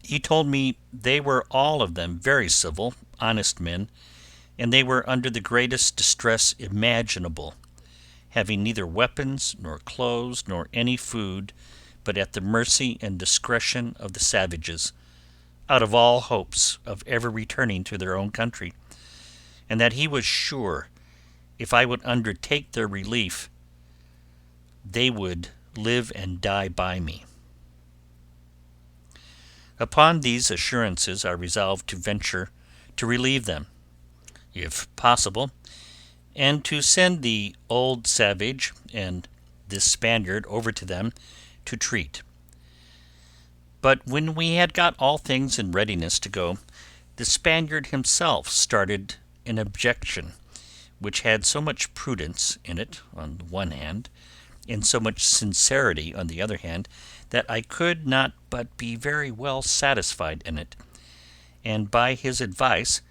He told me they were all of them very civil, honest men, and they were under the greatest distress imaginable, having neither weapons nor clothes nor any food, but at the mercy and discretion of the savages, out of all hopes of ever returning to their own country, and that he was sure, if I would undertake their relief, they would live and die by me. Upon these assurances I resolved to venture to relieve them, if possible, and to send the old savage and this Spaniard over to them to treat. But when we had got all things in readiness to go, the Spaniard himself started an objection, which had so much prudence in it on the one hand, and so much sincerity on the other hand, that I could not but be very well satisfied in it, and by his advice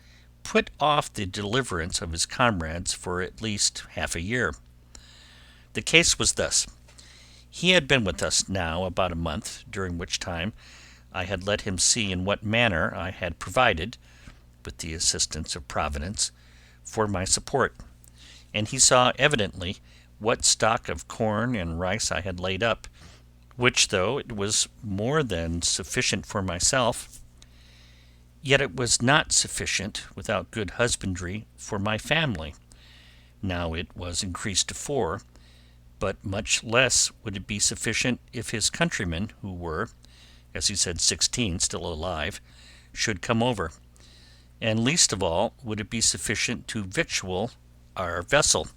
put off the deliverance of his comrades for at least half a year. The case was thus. He had been with us now about a month, during which time I had let him see in what manner I had provided, with the assistance of Providence, for my support, and he saw evidently what stock of corn and rice I had laid up, which, though it was more than sufficient for myself, yet it was not sufficient, without good husbandry, for my family. Now it was increased to 4, but much less would it be sufficient if his countrymen, who were, as he said, 16 still alive, should come over, and least of all would it be sufficient to victual our vessel,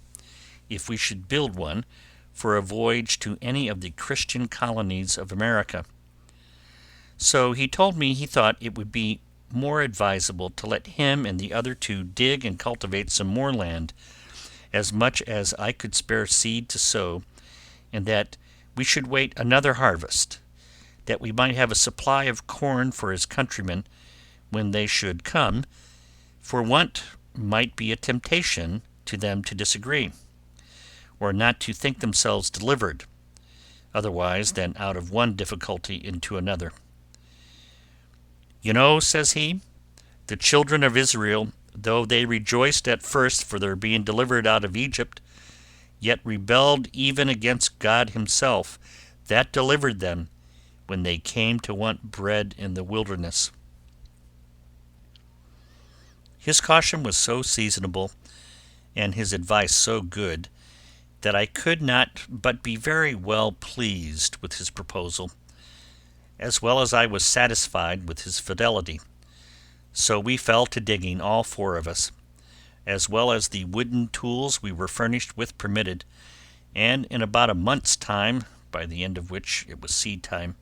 if we should build one, for a voyage to any of the Christian colonies of America. So he told me he thought it would be more advisable to let him and the other 2 dig and cultivate some more land, as much as I could spare seed to sow, and that we should wait another harvest, that we might have a supply of corn for his countrymen when they should come, for want might be a temptation to them to disagree, or not to think themselves delivered, otherwise than out of one difficulty into another. You know, says he, the children of Israel, though they rejoiced at first for their being delivered out of Egypt, yet rebelled even against God himself, that delivered them, when they came to want bread in the wilderness. His caution was so seasonable, and his advice so good, that I could not but be very well pleased with his proposal, as well as I was satisfied with his fidelity. So we fell to digging, all four of us, as well as the wooden tools we were furnished with permitted, and in about a month's time, by the end of which it was seed time,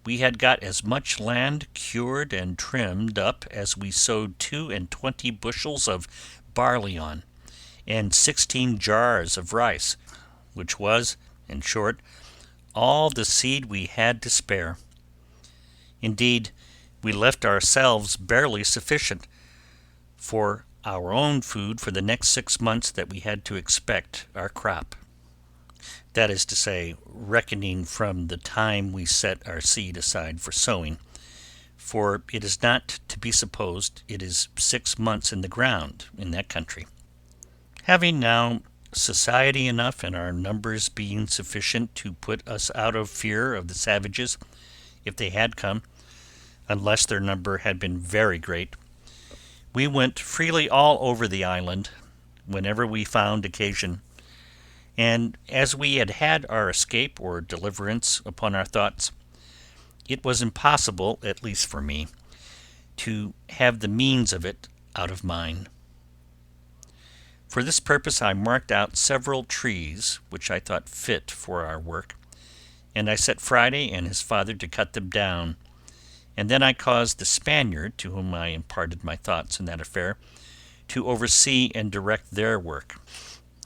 we had got as much land cured and trimmed up as we sowed 22 bushels of barley on, and 16 jars of rice, which was, in short, all the seed we had to spare. Indeed, we left ourselves barely sufficient for our own food for the next 6 months that we had to expect our crop. That is to say, reckoning from the time we set our seed aside for sowing, for it is not to be supposed it is 6 months in the ground in that country. Having now society enough, and our numbers being sufficient to put us out of fear of the savages, if they had come, unless their number had been very great, we went freely all over the island, whenever we found occasion, and as we had had our escape or deliverance upon our thoughts, it was impossible, at least for me, to have the means of it out of mind. For this purpose I marked out several trees which I thought fit for our work, and I set Friday and his father to cut them down, and then I caused the Spaniard, to whom I imparted my thoughts in that affair, to oversee and direct their work.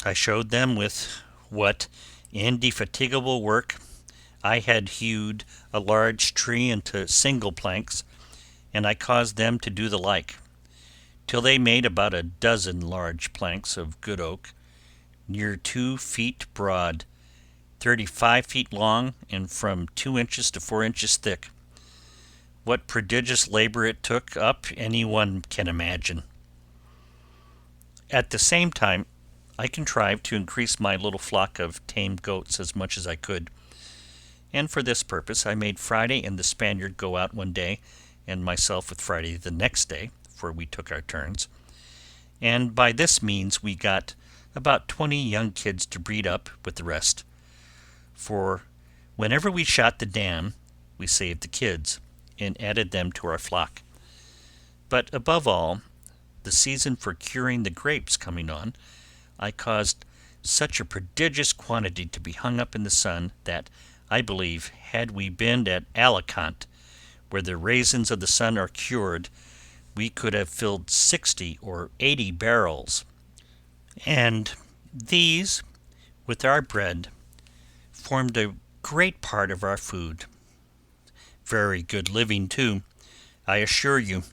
I showed them with what indefatigable work I had hewed a large tree into single planks, and I caused them to do the like, till they made about a dozen large planks of good oak, near 2 feet broad, 35 feet long, and from 2 inches to 4 inches thick. What prodigious labor it took up any one can imagine. At the same time, I contrived to increase my little flock of tame goats as much as I could, and for this purpose I made Friday and the Spaniard go out one day, and myself with Friday the next day, for we took our turns, and by this means we got about 20 young kids to breed up with the rest, for whenever we shot the dam we saved the kids, and added them to our flock. But above all, the season for curing the grapes coming on, I caused such a prodigious quantity to be hung up in the sun, that, I believe, had we been at Alicante, where the raisins of the sun are cured, we could have filled 60 or 80 barrels, and these, with our bread, formed a great part of our food. Very good living too, I assure you,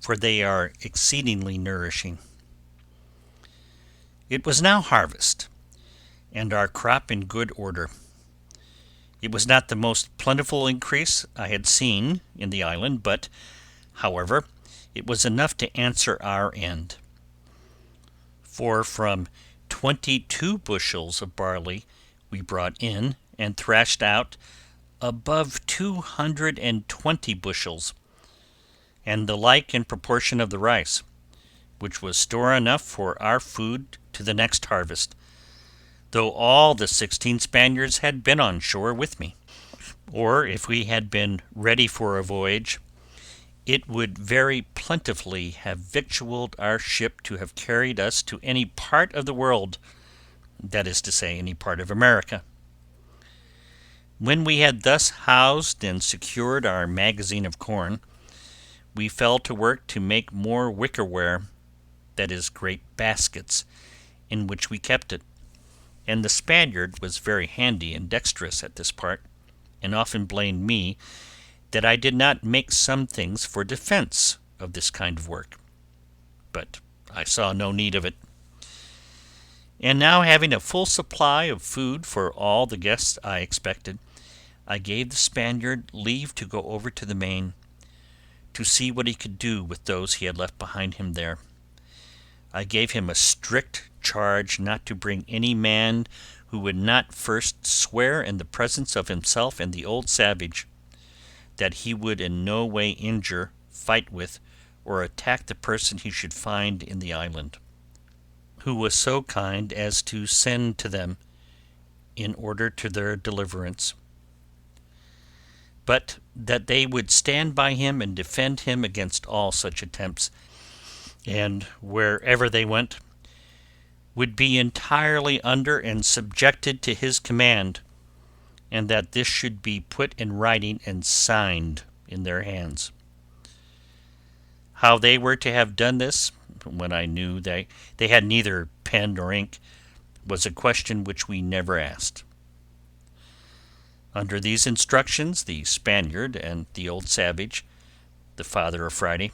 for they are exceedingly nourishing. It was now harvest, and our crop in good order. It was not the most plentiful increase I had seen in the island, but, however, it was enough to answer our end. For from 22 bushels of barley we brought in and thrashed out above 220 bushels, and the like in proportion of the rice, which was store enough for our food to the next harvest, though all the 16 Spaniards had been on shore with me. Or if we had been ready for a voyage, it would very plentifully have victualled our ship to have carried us to any part of the world, that is to say, any part of America. When we had thus housed and secured our magazine of corn, we fell to work to make more wickerware, that is, great baskets, in which we kept it, and the Spaniard was very handy and dexterous at this part, and often blamed me that I did not make some things for defence of this kind of work. But I saw no need of it. And now, having a full supply of food for all the guests I expected, I gave the Spaniard leave to go over to the main, to see what he could do with those he had left behind him there. I gave him a strict charge not to bring any man who would not first swear in the presence of himself and the old savage that he would in no way injure, fight with, or attack the person he should find in the island, who was so kind as to send to them in order to their deliverance, but that they would stand by him and defend him against all such attempts, and wherever they went, would be entirely under and subjected to his command, and that this should be put in writing and signed in their hands. How they were to have done this, when I knew they had neither pen nor ink, was a question which we never asked. Under these instructions, the Spaniard and the old savage, the father of Friday,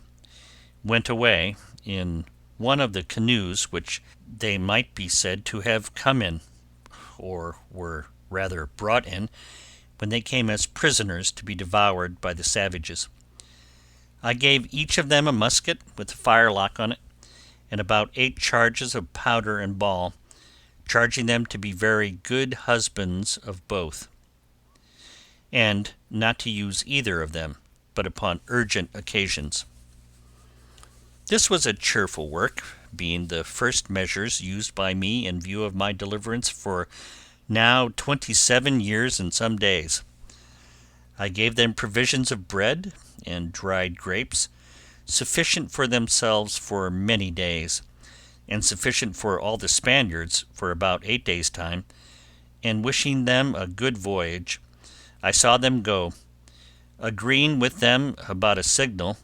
went away in one of the canoes which they might be said to have come in, or were rather brought in, when they came as prisoners to be devoured by the savages. I gave each of them a musket with a firelock on it, and about 8 charges of powder and ball, charging them to be very good husbands of both, and not to use either of them, but upon urgent occasions. This was a cheerful work, being the first measures used by me in view of my deliverance for now 27 years and some days. I gave them provisions of bread and dried grapes, sufficient for themselves for many days, and sufficient for all the Spaniards for about 8 days' time, and wishing them a good voyage, I saw them go, agreeing with them about a signal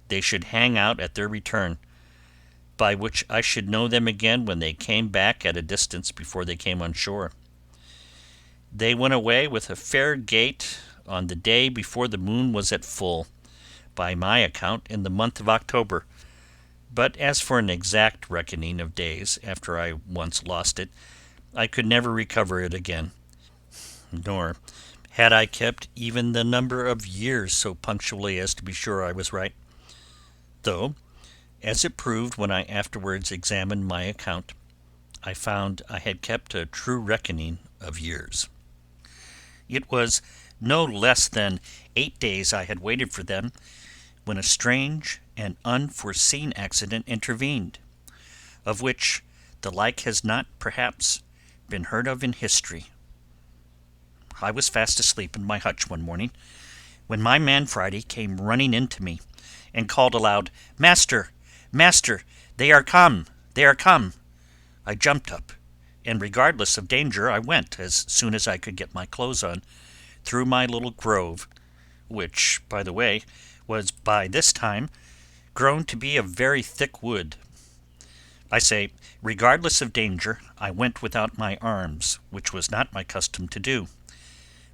they should hang out at their return, by which I should know them again when they came back at a distance before they came on shore. They went away with a fair gait on the day before the moon was at full, by my account in the month of October, but as for an exact reckoning of days after I once lost it, I could never recover it again, nor had I kept even the number of years so punctually as to be sure I was right, though, as it proved when I afterwards examined my account, I found I had kept a true reckoning of years. It was no less than 8 days I had waited for them, when a strange and unforeseen accident intervened, of which the like has not, perhaps, been heard of in history. I was fast asleep in my hutch one morning, when my man Friday came running in to me, and called aloud, "Master, master, they are come, they are come!" I jumped up, and regardless of danger, I went, as soon as I could get my clothes on, through my little grove, which, by the way, was by this time grown to be a very thick wood. I say, regardless of danger, I went without my arms, which was not my custom to do.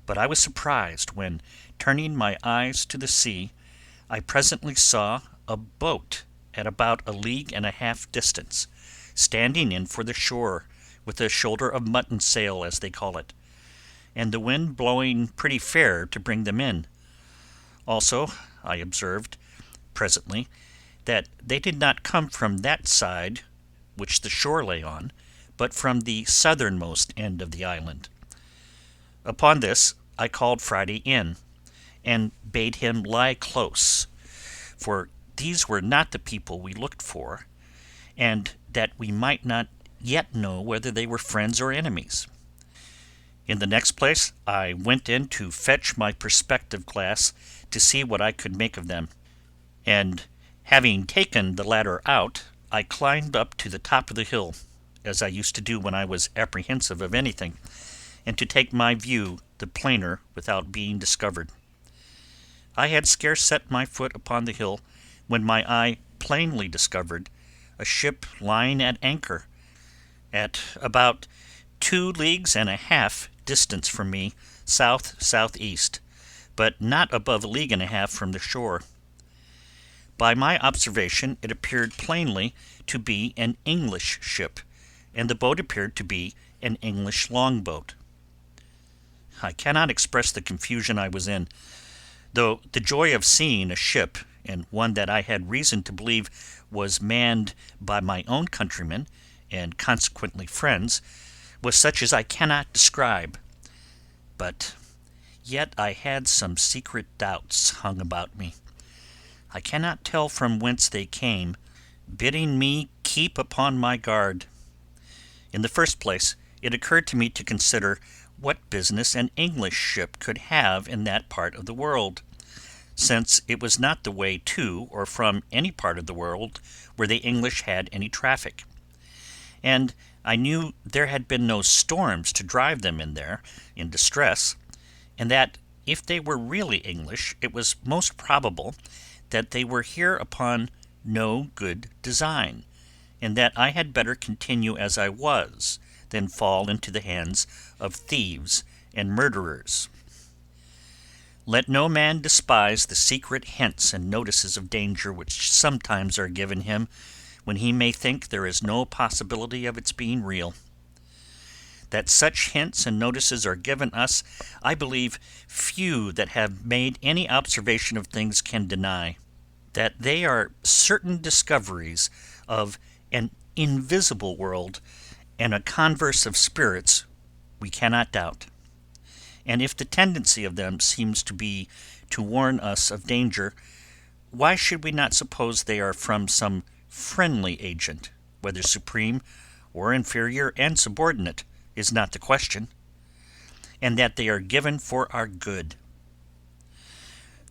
But I was surprised when, turning my eyes to the sea, I presently saw a boat at about 1.5 leagues distance, standing in for the shore, with a shoulder of mutton sail, as they call it, and the wind blowing pretty fair to bring them in. Also, I observed, presently, that they did not come from that side which the shore lay on, but from the southernmost end of the island. Upon this I called Friday in, and bade him lie close, for these were not the people we looked for, and that we might not yet know whether they were friends or enemies. In the next place, I went in to fetch my perspective glass to see what I could make of them, and having taken the ladder out, I climbed up to the top of the hill, as I used to do when I was apprehensive of anything, and to take my view the plainer without being discovered. I had scarce set my foot upon the hill when my eye plainly discovered a ship lying at anchor, at about 2.5 leagues distance from me, south-southeast, but not above 1.5 leagues from the shore. By my observation it appeared plainly to be an English ship, and the boat appeared to be an English longboat. I cannot express the confusion I was in, though the joy of seeing a ship, and one that I had reason to believe was manned by my own countrymen, and consequently friends, was such as I cannot describe. But yet I had some secret doubts hung about me. I cannot tell from whence they came, bidding me keep upon my guard. In the first place, it occurred to me to consider what business an English ship could have in that part of the world, since it was not the way to or from any part of the world where the English had any traffic. And I knew there had been no storms to drive them in there in distress, and that if they were really English, it was most probable that they were here upon no good design, and that I had better continue as I was than fall into the hands of thieves and murderers. Let no man despise the secret hints and notices of danger which sometimes are given him when he may think there is no possibility of its being real. That such hints and notices are given us, I believe few that have made any observation of things can deny. That they are certain discoveries of an invisible world and a converse of spirits, we cannot doubt. And if the tendency of them seems to be to warn us of danger, why should we not suppose they are from some friendly agent, whether supreme or inferior and subordinate is not the question, and that they are given for our good?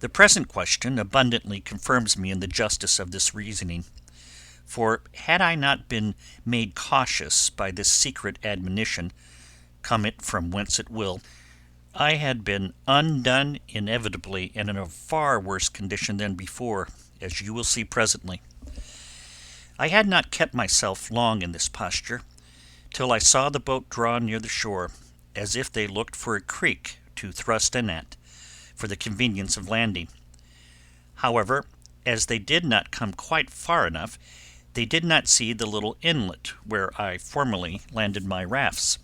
The present question abundantly confirms me in the justice of this reasoning. For had I not been made cautious by this secret admonition, come it from whence it will, I had been undone inevitably and in a far worse condition than before, as you will see presently. I had not kept myself long in this posture, till I saw the boat draw near the shore, as if they looked for a creek to thrust in at, for the convenience of landing. However, as they did not come quite far enough, they did not see the little inlet where I formerly landed my rafts,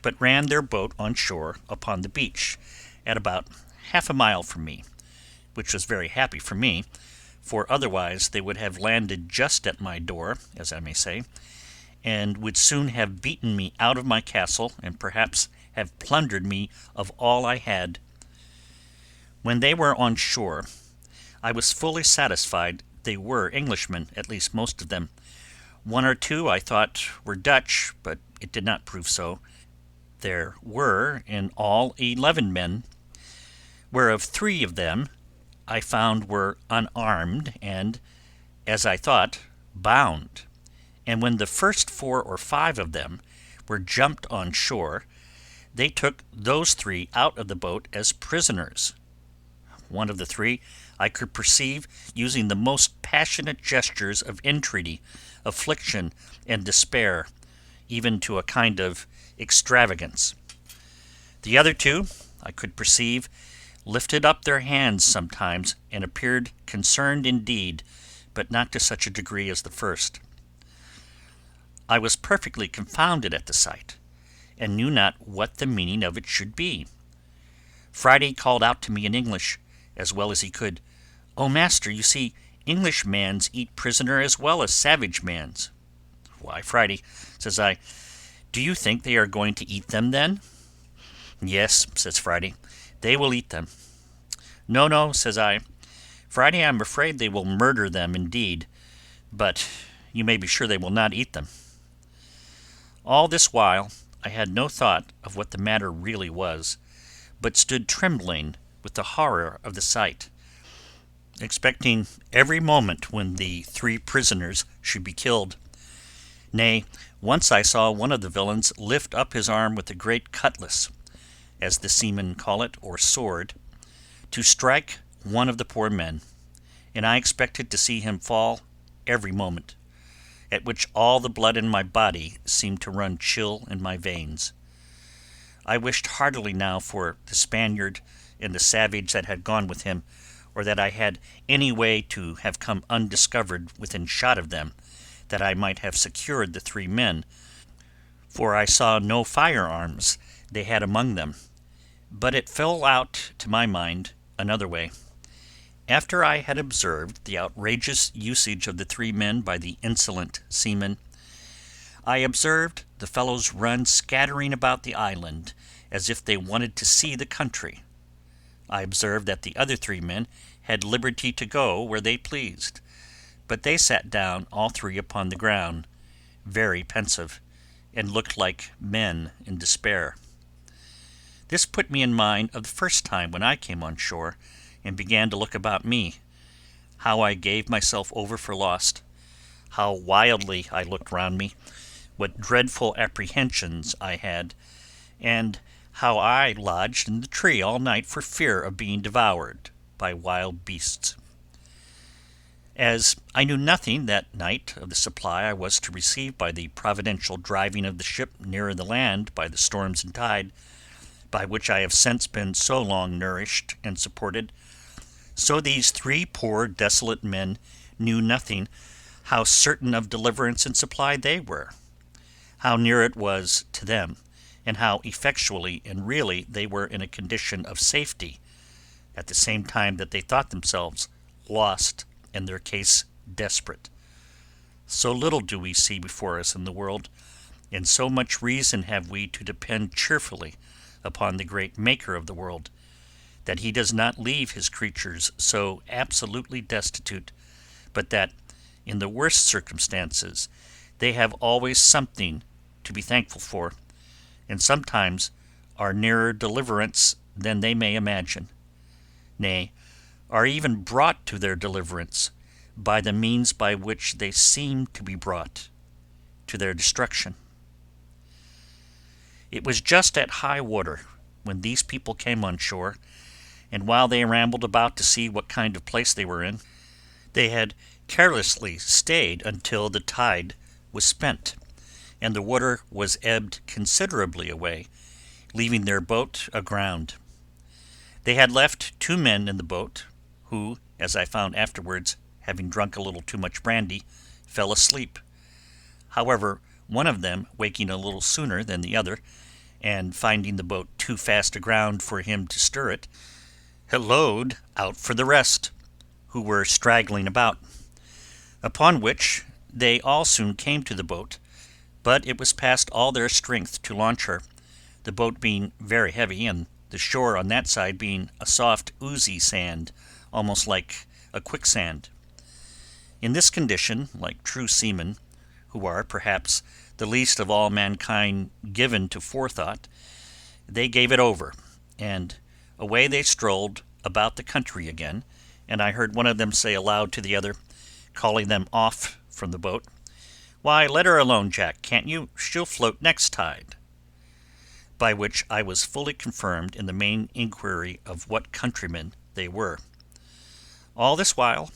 but ran their boat on shore upon the beach, at about 1/2 mile from me, which was very happy for me, for otherwise they would have landed just at my door, as I may say, and would soon have beaten me out of my castle, and perhaps have plundered me of all I had. When they were on shore, I was fully satisfied they were Englishmen, at least most of them. One or two I thought were Dutch, but it did not prove so. There were in all 11 men, whereof 3 of them I found were unarmed and, as I thought, bound. And when the first 4 or 5 of them were jumped on shore, they took those 3 out of the boat as prisoners. One of the 3 I could perceive using the most passionate gestures of entreaty, affliction, and despair, even to a kind of extravagance. The other 2 I could perceive lifted up their hands sometimes, and appeared concerned indeed, but not to such a degree as the first. I was perfectly confounded at the sight, and knew not what the meaning of it should be. Friday called out to me in English, as well as he could, "O master, you see, English mans eat prisoner as well as savage mans." "Why, Friday," says I, "do you think they are going to eat them then?" "Yes," says Friday, "they will eat them." "No, no," says I, "Friday, I am afraid they will murder them indeed, but you may be sure they will not eat them." All this while I had no thought of what the matter really was, but stood trembling with the horror of the sight, expecting every moment when the 3 prisoners should be killed. Nay, once I saw one of the villains lift up his arm with a great cutlass, as the seamen call it, or sword, to strike one of the poor men, and I expected to see him fall every moment, at which all the blood in my body seemed to run chill in my veins. I wished heartily now for the Spaniard and the savage that had gone with him, or that I had any way to have come undiscovered within shot of them, that I might have secured the 3 men, for I saw no firearms they had among them. But it fell out to my mind another way. After I had observed the outrageous usage of the 3 men by the insolent seamen, I observed the fellows run scattering about the island as if they wanted to see the country. I observed that the other 3 men had liberty to go where they pleased, but they sat down all 3 upon the ground, very pensive, and looked like men in despair. This put me in mind of the first time when I came on shore and began to look about me, how I gave myself over for lost, how wildly I looked round me, what dreadful apprehensions I had, and how I lodged in the tree all night for fear of being devoured by wild beasts. As I knew nothing that night of the supply I was to receive by the providential driving of the ship nearer the land by the storms and tide, by which I have since been so long nourished and supported, so these 3 poor desolate men knew nothing how certain of deliverance and supply they were, how near it was to them, and how effectually and really they were in a condition of safety, at the same time that they thought themselves lost and their case desperate. So little do we see before us in the world, and so much reason have we to depend cheerfully upon the great Maker of the world, that he does not leave his creatures so absolutely destitute, but that, in the worst circumstances, they have always something to be thankful for, and sometimes are nearer deliverance than they may imagine, nay, are even brought to their deliverance by the means by which they seem to be brought to their destruction. It was just at high water when these people came on shore, and while they rambled about to see what kind of place they were in, they had carelessly stayed until the tide was spent, and the water was ebbed considerably away, leaving their boat aground. They had left 2 men in the boat, who, as I found afterwards, having drunk a little too much brandy, fell asleep. However, one of them, waking a little sooner than the other, and finding the boat too fast aground for him to stir it, hallooed out for the rest, who were straggling about. Upon which they all soon came to the boat, but it was past all their strength to launch her, the boat being very heavy, and the shore on that side being a soft oozy sand, almost like a quicksand. In this condition, like true seamen, who are, perhaps, the least of all mankind given to forethought, they gave it over, and away they strolled about the country again, and I heard one of them say aloud to the other, calling them off from the boat, "Why, let her alone, Jack, can't you? She'll float next tide." By which I was fully confirmed in the main inquiry of what countrymen they were. All this while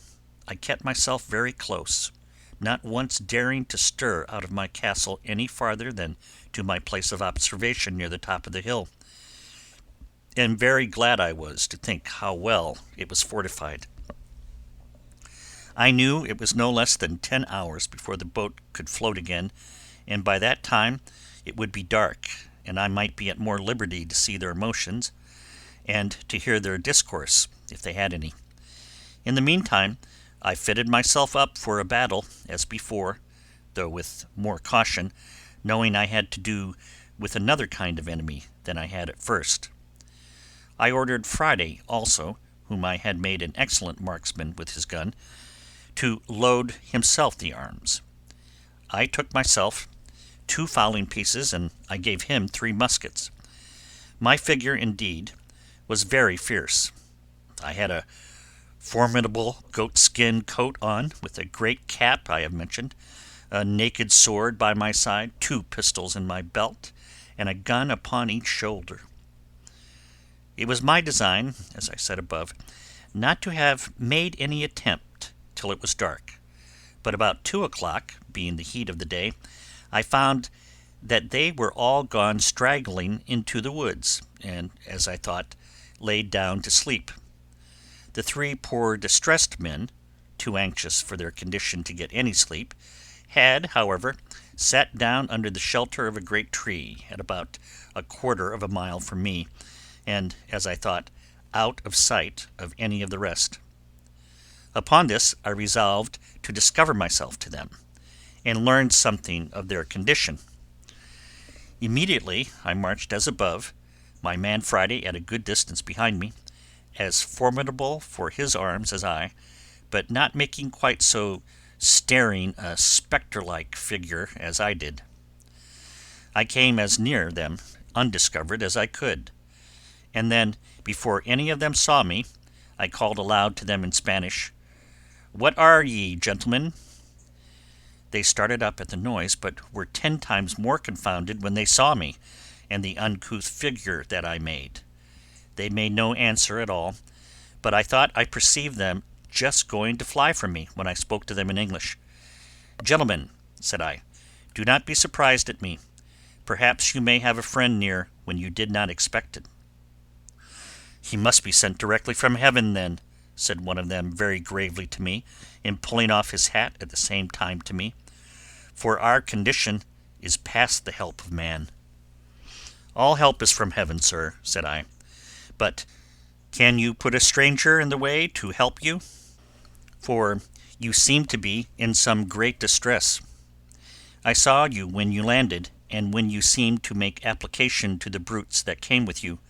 I kept myself very close, not once daring to stir out of my castle any farther than to my place of observation near the top of the hill, and very glad I was to think how well it was fortified. I knew it was no less than 10 hours before the boat could float again, and by that time it would be dark, and I might be at more liberty to see their motions, and to hear their discourse, if they had any. In the meantime, I fitted myself up for a battle, as before, though with more caution, knowing I had to do with another kind of enemy than I had at first. I ordered Friday also, whom I had made an excellent marksman with his gun, to load himself the arms. I took myself 2 fowling pieces, and I gave him 3 muskets. My figure, indeed, was very fierce. I had a formidable goatskin coat on, with a great cap I have mentioned, a naked sword by my side, 2 pistols in my belt, and a gun upon each shoulder. It was my design, as I said above, not to have made any attempt till it was dark, but about 2 o'clock, being the heat of the day, I found that they were all gone straggling into the woods, and, as I thought, laid down to sleep. The 3 poor distressed men, too anxious for their condition to get any sleep, had, however, sat down under the shelter of a great tree at about a quarter of a mile from me, and, as I thought, out of sight of any of the rest. Upon this I resolved to discover myself to them, and learn something of their condition. Immediately I marched as above, my man Friday at a good distance behind me, as formidable for his arms as I, but not making quite so staring a spectre-like figure as I did. I came as near them, undiscovered, as I could, and then, before any of them saw me, I called aloud to them in Spanish, "What are ye, gentlemen?" They started up at the noise, but were 10 times more confounded when they saw me, and the uncouth figure that I made. They made no answer at all, but I thought I perceived them just going to fly from me when I spoke to them in English. "Gentlemen," said I, "do not be surprised at me. Perhaps you may have a friend near when you did not expect it." "He must be sent directly from heaven, then," said one of them very gravely to me, and pulling off his hat at the same time to me, "for our condition is past the help of man." "All help is from heaven, sir," said I, "but can you put a stranger in the way to help you? For you seem to be in some great distress. I saw you when you landed, and when you seemed to make application to the brutes that came with you,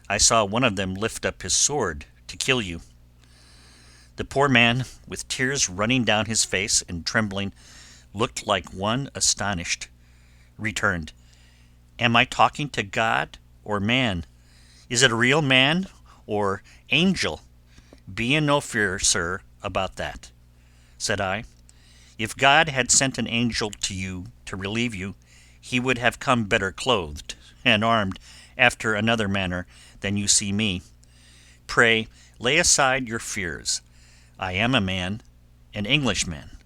I saw one of them lift up his sword to kill you." The poor man, with tears running down his face and trembling, looked like one astonished, returned, "Am I talking to God or man? Is it a real man or angel? Be in no fear, sir, about that." Said I, "If God had sent an angel to you to relieve you, he would have come better clothed and armed after another manner than you see me. Pray lay aside your fears. I am a man, an Englishman,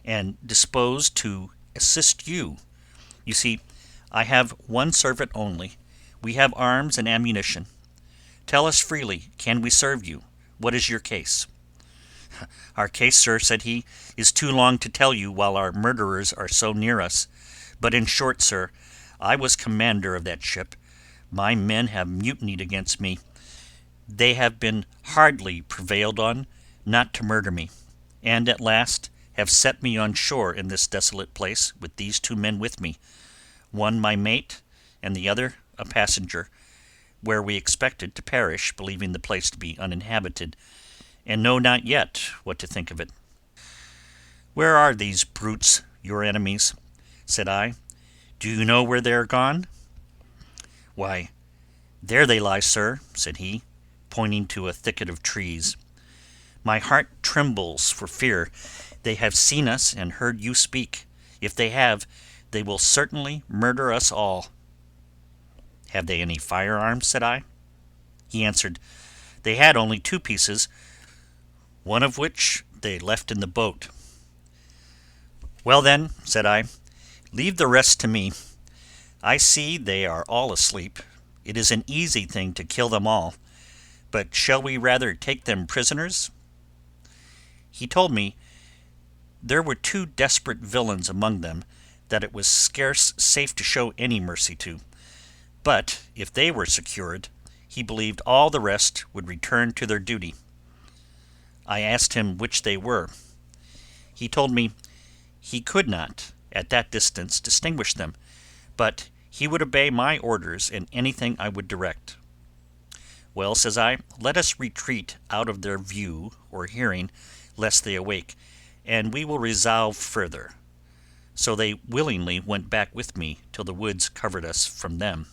and disposed to assist you. You see, I have one servant only. We have arms and ammunition. Tell us freely, can we serve you? What is your case?" "Our case, sir," said he, "is too long to tell you while our murderers are so near us. But in short, sir, I was commander of that ship. My men have mutinied against me. They have been hardly prevailed on not to murder me, and at last have set me on shore in this desolate place with these 2 men with me, one my mate and the other a passenger, where we expected to perish, believing the place to be uninhabited, and know not yet what to think of it." "Where are these brutes, your enemies?" said I. "Do you know where they are gone?" "Why, there they lie, sir," said he, pointing to a thicket of trees. "My heart trembles for fear they have seen us and heard you speak. If they have, they will certainly murder us all." "Have they any firearms?" said I. He answered, "They had only 2 pieces, one of which they left in the boat." "Well then," said I, "leave the rest to me. I see they are all asleep. It is an easy thing to kill them all, but shall we rather take them prisoners?" He told me there were 2 desperate villains among them that it was scarce safe to show any mercy to, but if they were secured, he believed all the rest would return to their duty. I asked him which they were. He told me he could not, at that distance, distinguish them, but he would obey my orders in anything I would direct. "Well," says I, "let us retreat out of their view or hearing, lest they awake, and we will resolve further." So they willingly went back with me till the woods covered us from them.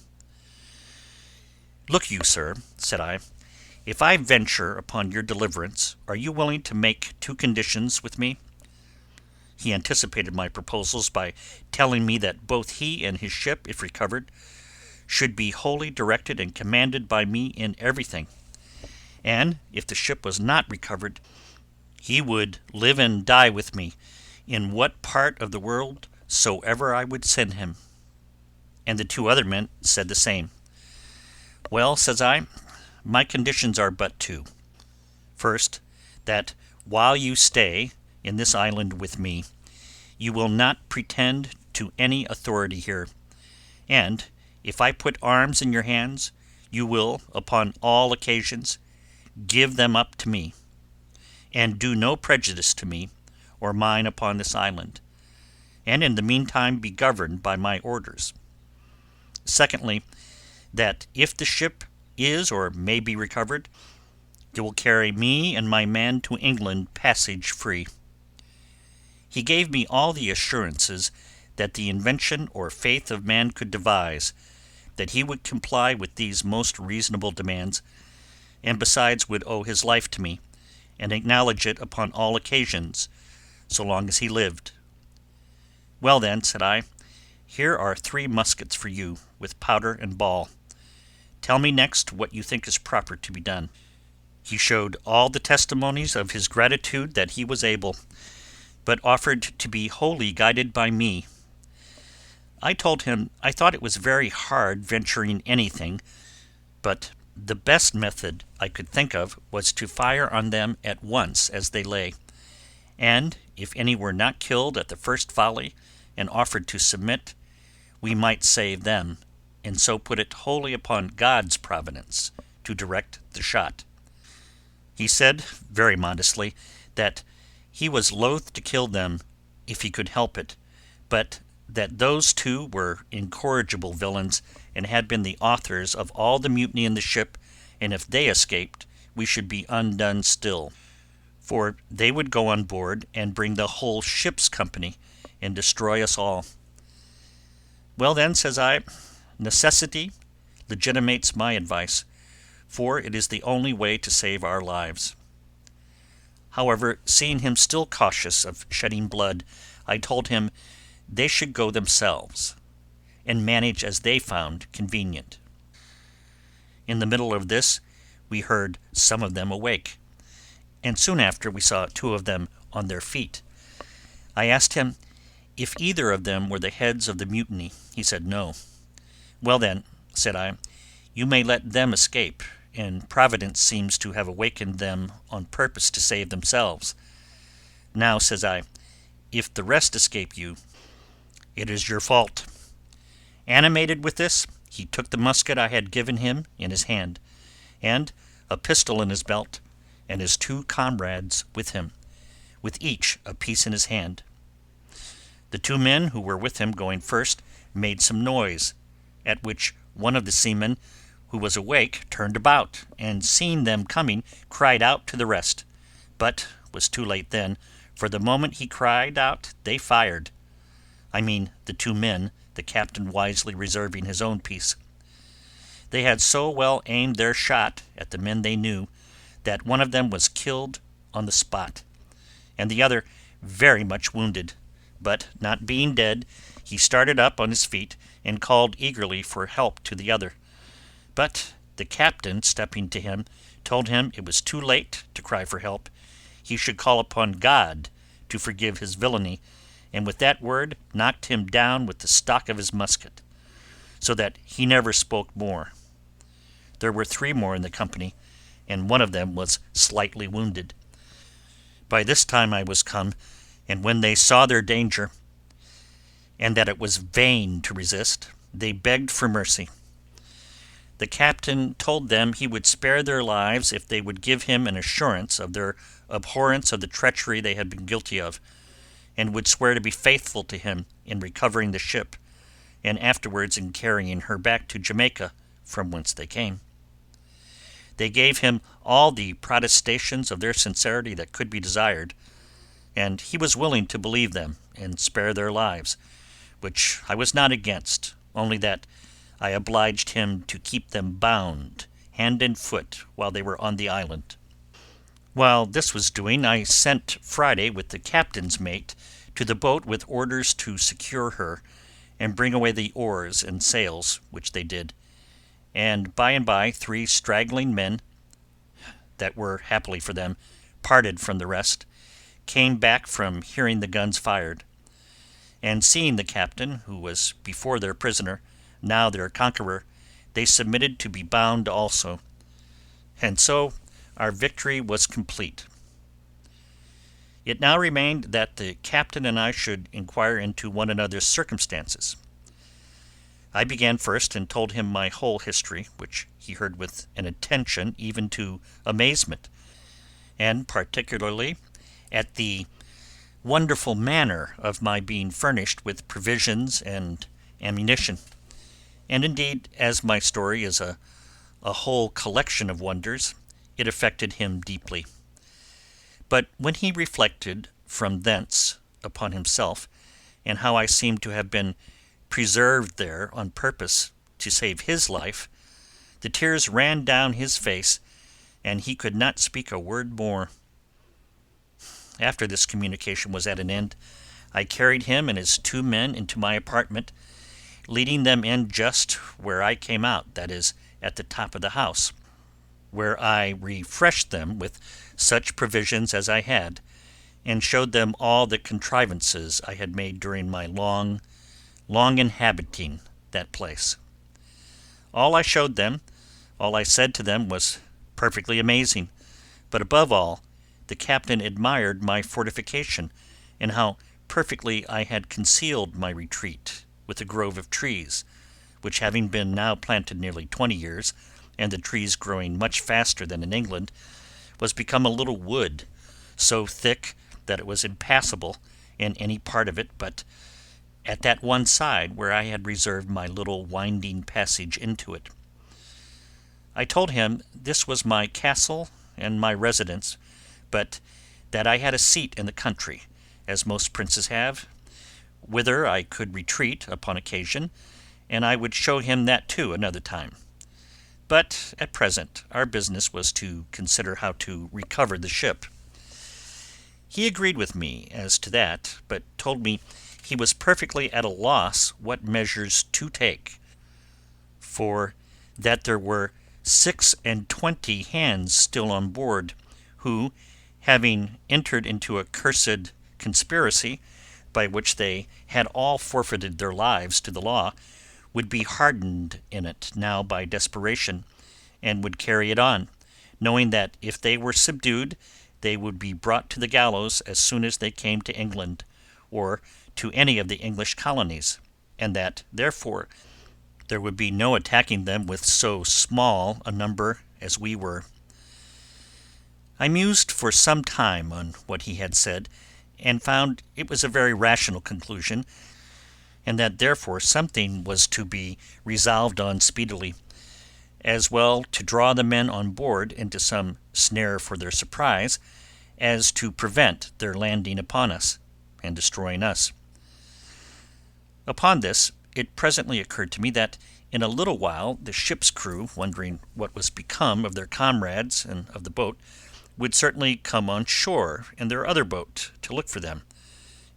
"Look you, sir," said I, "if I venture upon your deliverance, are you willing to make 2 conditions with me?" He anticipated my proposals by telling me that both he and his ship, if recovered, should be wholly directed and commanded by me in everything, and if the ship was not recovered, he would live and die with me in what part of the world soever I would send him. and the 2 other men said the same. Well, says I, my conditions are but 2. First, that while you stay in this island with me, you will not pretend to any authority here, and if I put arms in your hands, you will, upon all occasions, give them up to me, and do no prejudice to me or mine upon this island, and in the meantime be governed by my orders. Secondly, that if the ship is or may be recovered, you will carry me and my man to England passage free. He gave me all the assurances that the invention or faith of man could devise, that he would comply with these most reasonable demands, and besides would owe his life to me, and acknowledge it upon all occasions, so long as he lived. Well then, said I, here are 3 muskets for you, with powder and ball. Tell me next what you think is proper to be done. He showed all the testimonies of his gratitude that he was able, but offered to be wholly guided by me. I told him I thought it was very hard venturing anything, but the best method I could think of was to fire on them at once as they lay, and if any were not killed at the first volley and offered to submit, we might save them, and so put it wholly upon God's providence to direct the shot. He said, very modestly, that he was loath to kill them if he could help it, but that those 2 were incorrigible villains, and had been the authors of all the mutiny in the ship, and if they escaped, we should be undone still, for they would go on board and bring the whole ship's company, and destroy us all. Well then, says I, necessity legitimates my advice, for it is the only way to save our lives. However, seeing him still cautious of shedding blood, I told him they should go themselves, and manage as they found convenient. In the middle of this, we heard some of them awake, and soon after we saw 2 of them on their feet. I asked him if either of them were the heads of the mutiny. He said no. Well then, said I, you may let them escape, and Providence seems to have awakened them on purpose to save themselves. Now, says I, if the rest escape you, it is your fault. Animated with this, he took the musket I had given him in his hand, and a pistol in his belt, and his 2 comrades with him, with each a piece in his hand. The 2 men who were with him going first made some noise, at which one of the seamen who was awake turned about, and seeing them coming, cried out to the rest, but was too late then, for the moment he cried out they fired. I mean the 2 men, the captain wisely reserving his own piece. They had so well aimed their shot at the men they knew, that one of them was killed on the spot, and the other very much wounded, but not being dead, he started up on his feet, and called eagerly for help to the other. But the captain, stepping to him, told him it was too late to cry for help. He should call upon God to forgive his villainy, and with that word knocked him down with the stock of his musket, so that he never spoke more. There were 3 more in the company, and one of them was slightly wounded. By this time I was come, and when they saw their danger, and that it was vain to resist, they begged for mercy. The captain told them he would spare their lives if they would give him an assurance of their abhorrence of the treachery they had been guilty of, and would swear to be faithful to him in recovering the ship, and afterwards in carrying her back to Jamaica, from whence they came. They gave him all the protestations of their sincerity that could be desired, and he was willing to believe them and spare their lives, which I was not against, only that I obliged him to keep them bound hand and foot while they were on the island. While this was doing, I sent Friday with the captain's mate to the boat with orders to secure her, and bring away the oars and sails, which they did, and by 3 straggling men, that were, happily for them, parted from the rest, came back from hearing the guns fired, and seeing the captain, who was before their prisoner, now their conqueror, they submitted to be bound also. And so our victory was complete. It now remained that the captain and I should inquire into one another's circumstances. I began first and told him my whole history, which he heard with an attention even to amazement, and particularly at the wonderful manner of my being furnished with provisions and ammunition. And indeed, as my story is a whole collection of wonders, it affected him deeply. But when he reflected from thence upon himself, and how I seemed to have been preserved there on purpose to save his life, the tears ran down his face, and he could not speak a word more. After this communication was at an end, I carried him and his 2 men into my apartment, leading them in just where I came out, that is, at the top of the house, where I refreshed them with such provisions as I had, and showed them all the contrivances I had made during my long inhabiting that place. All I showed them, all I said to them, was perfectly amazing, but above all, the captain admired my fortification, and how perfectly I had concealed my retreat with a grove of trees, which having been now planted nearly 20 years, and the trees growing much faster than in England, was become a little wood, so thick that it was impassable in any part of it but at that one side where I had reserved my little winding passage into it. I told him this was my castle and my residence, but that I had a seat in the country, as most princes have, whither I could retreat upon occasion, and I would show him that too another time. But at present our business was to consider how to recover the ship. He agreed with me as to that, but told me he was perfectly at a loss what measures to take, for that there were 26 hands still on board, who, having entered into a cursed conspiracy, by which they had all forfeited their lives to the law, would be hardened in it now by desperation, and would carry it on, knowing that if they were subdued, they would be brought to the gallows as soon as they came to England, or to any of the English colonies, and that, therefore, there would be no attacking them with so small a number as we were. I mused for some time on what he had said, and found it was a very rational conclusion, and that therefore something was to be resolved on speedily, as well to draw the men on board into some snare for their surprise, as to prevent their landing upon us, and destroying us. Upon this, it presently occurred to me that in a little while the ship's crew, wondering what was become of their comrades and of the boat, would certainly come on shore in their other boat to look for them,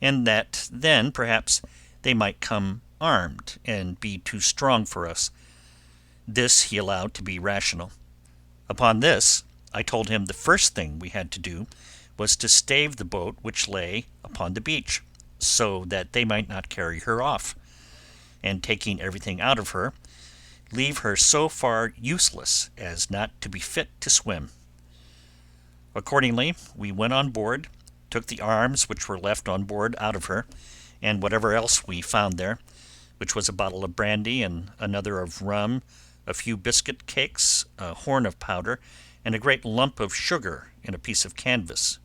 and that then perhaps they might come armed and be too strong for us. This he allowed to be rational. Upon this, I told him the first thing we had to do was to stave the boat which lay upon the beach, so that they might not carry her off, and taking everything out of her, leave her so far useless as not to be fit to swim. Accordingly, we went on board, took the arms which were left on board out of her, and whatever else we found there, which was a bottle of brandy and another of rum, a few biscuit cakes, a horn of powder, and a great lump of sugar in a piece of canvas.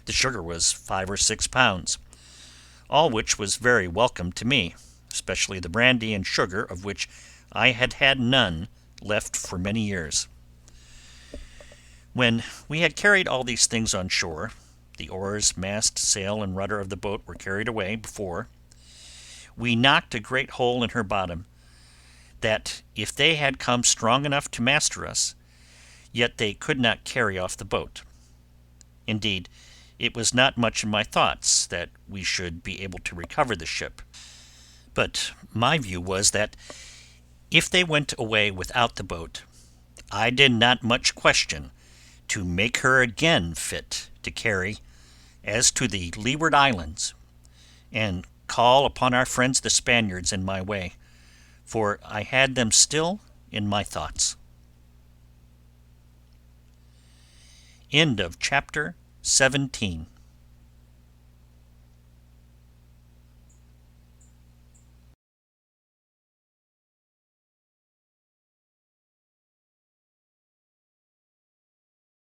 The sugar was 5 or 6 pounds, all which was very welcome to me, especially the brandy and sugar, of which I had had none left for many years. When we had carried all these things on shore, the oars, mast, sail, and rudder of the boat were carried away before, we knocked a great hole in her bottom, that if they had come strong enough to master us, yet they could not carry off the boat. Indeed, it was not much in my thoughts that we should be able to recover the ship, but my view was that if they went away without the boat, I did not much question to make her again fit to carry as to the Leeward Islands, and call upon our friends the Spaniards in my way, for I had them still in my thoughts. End of chapter 17.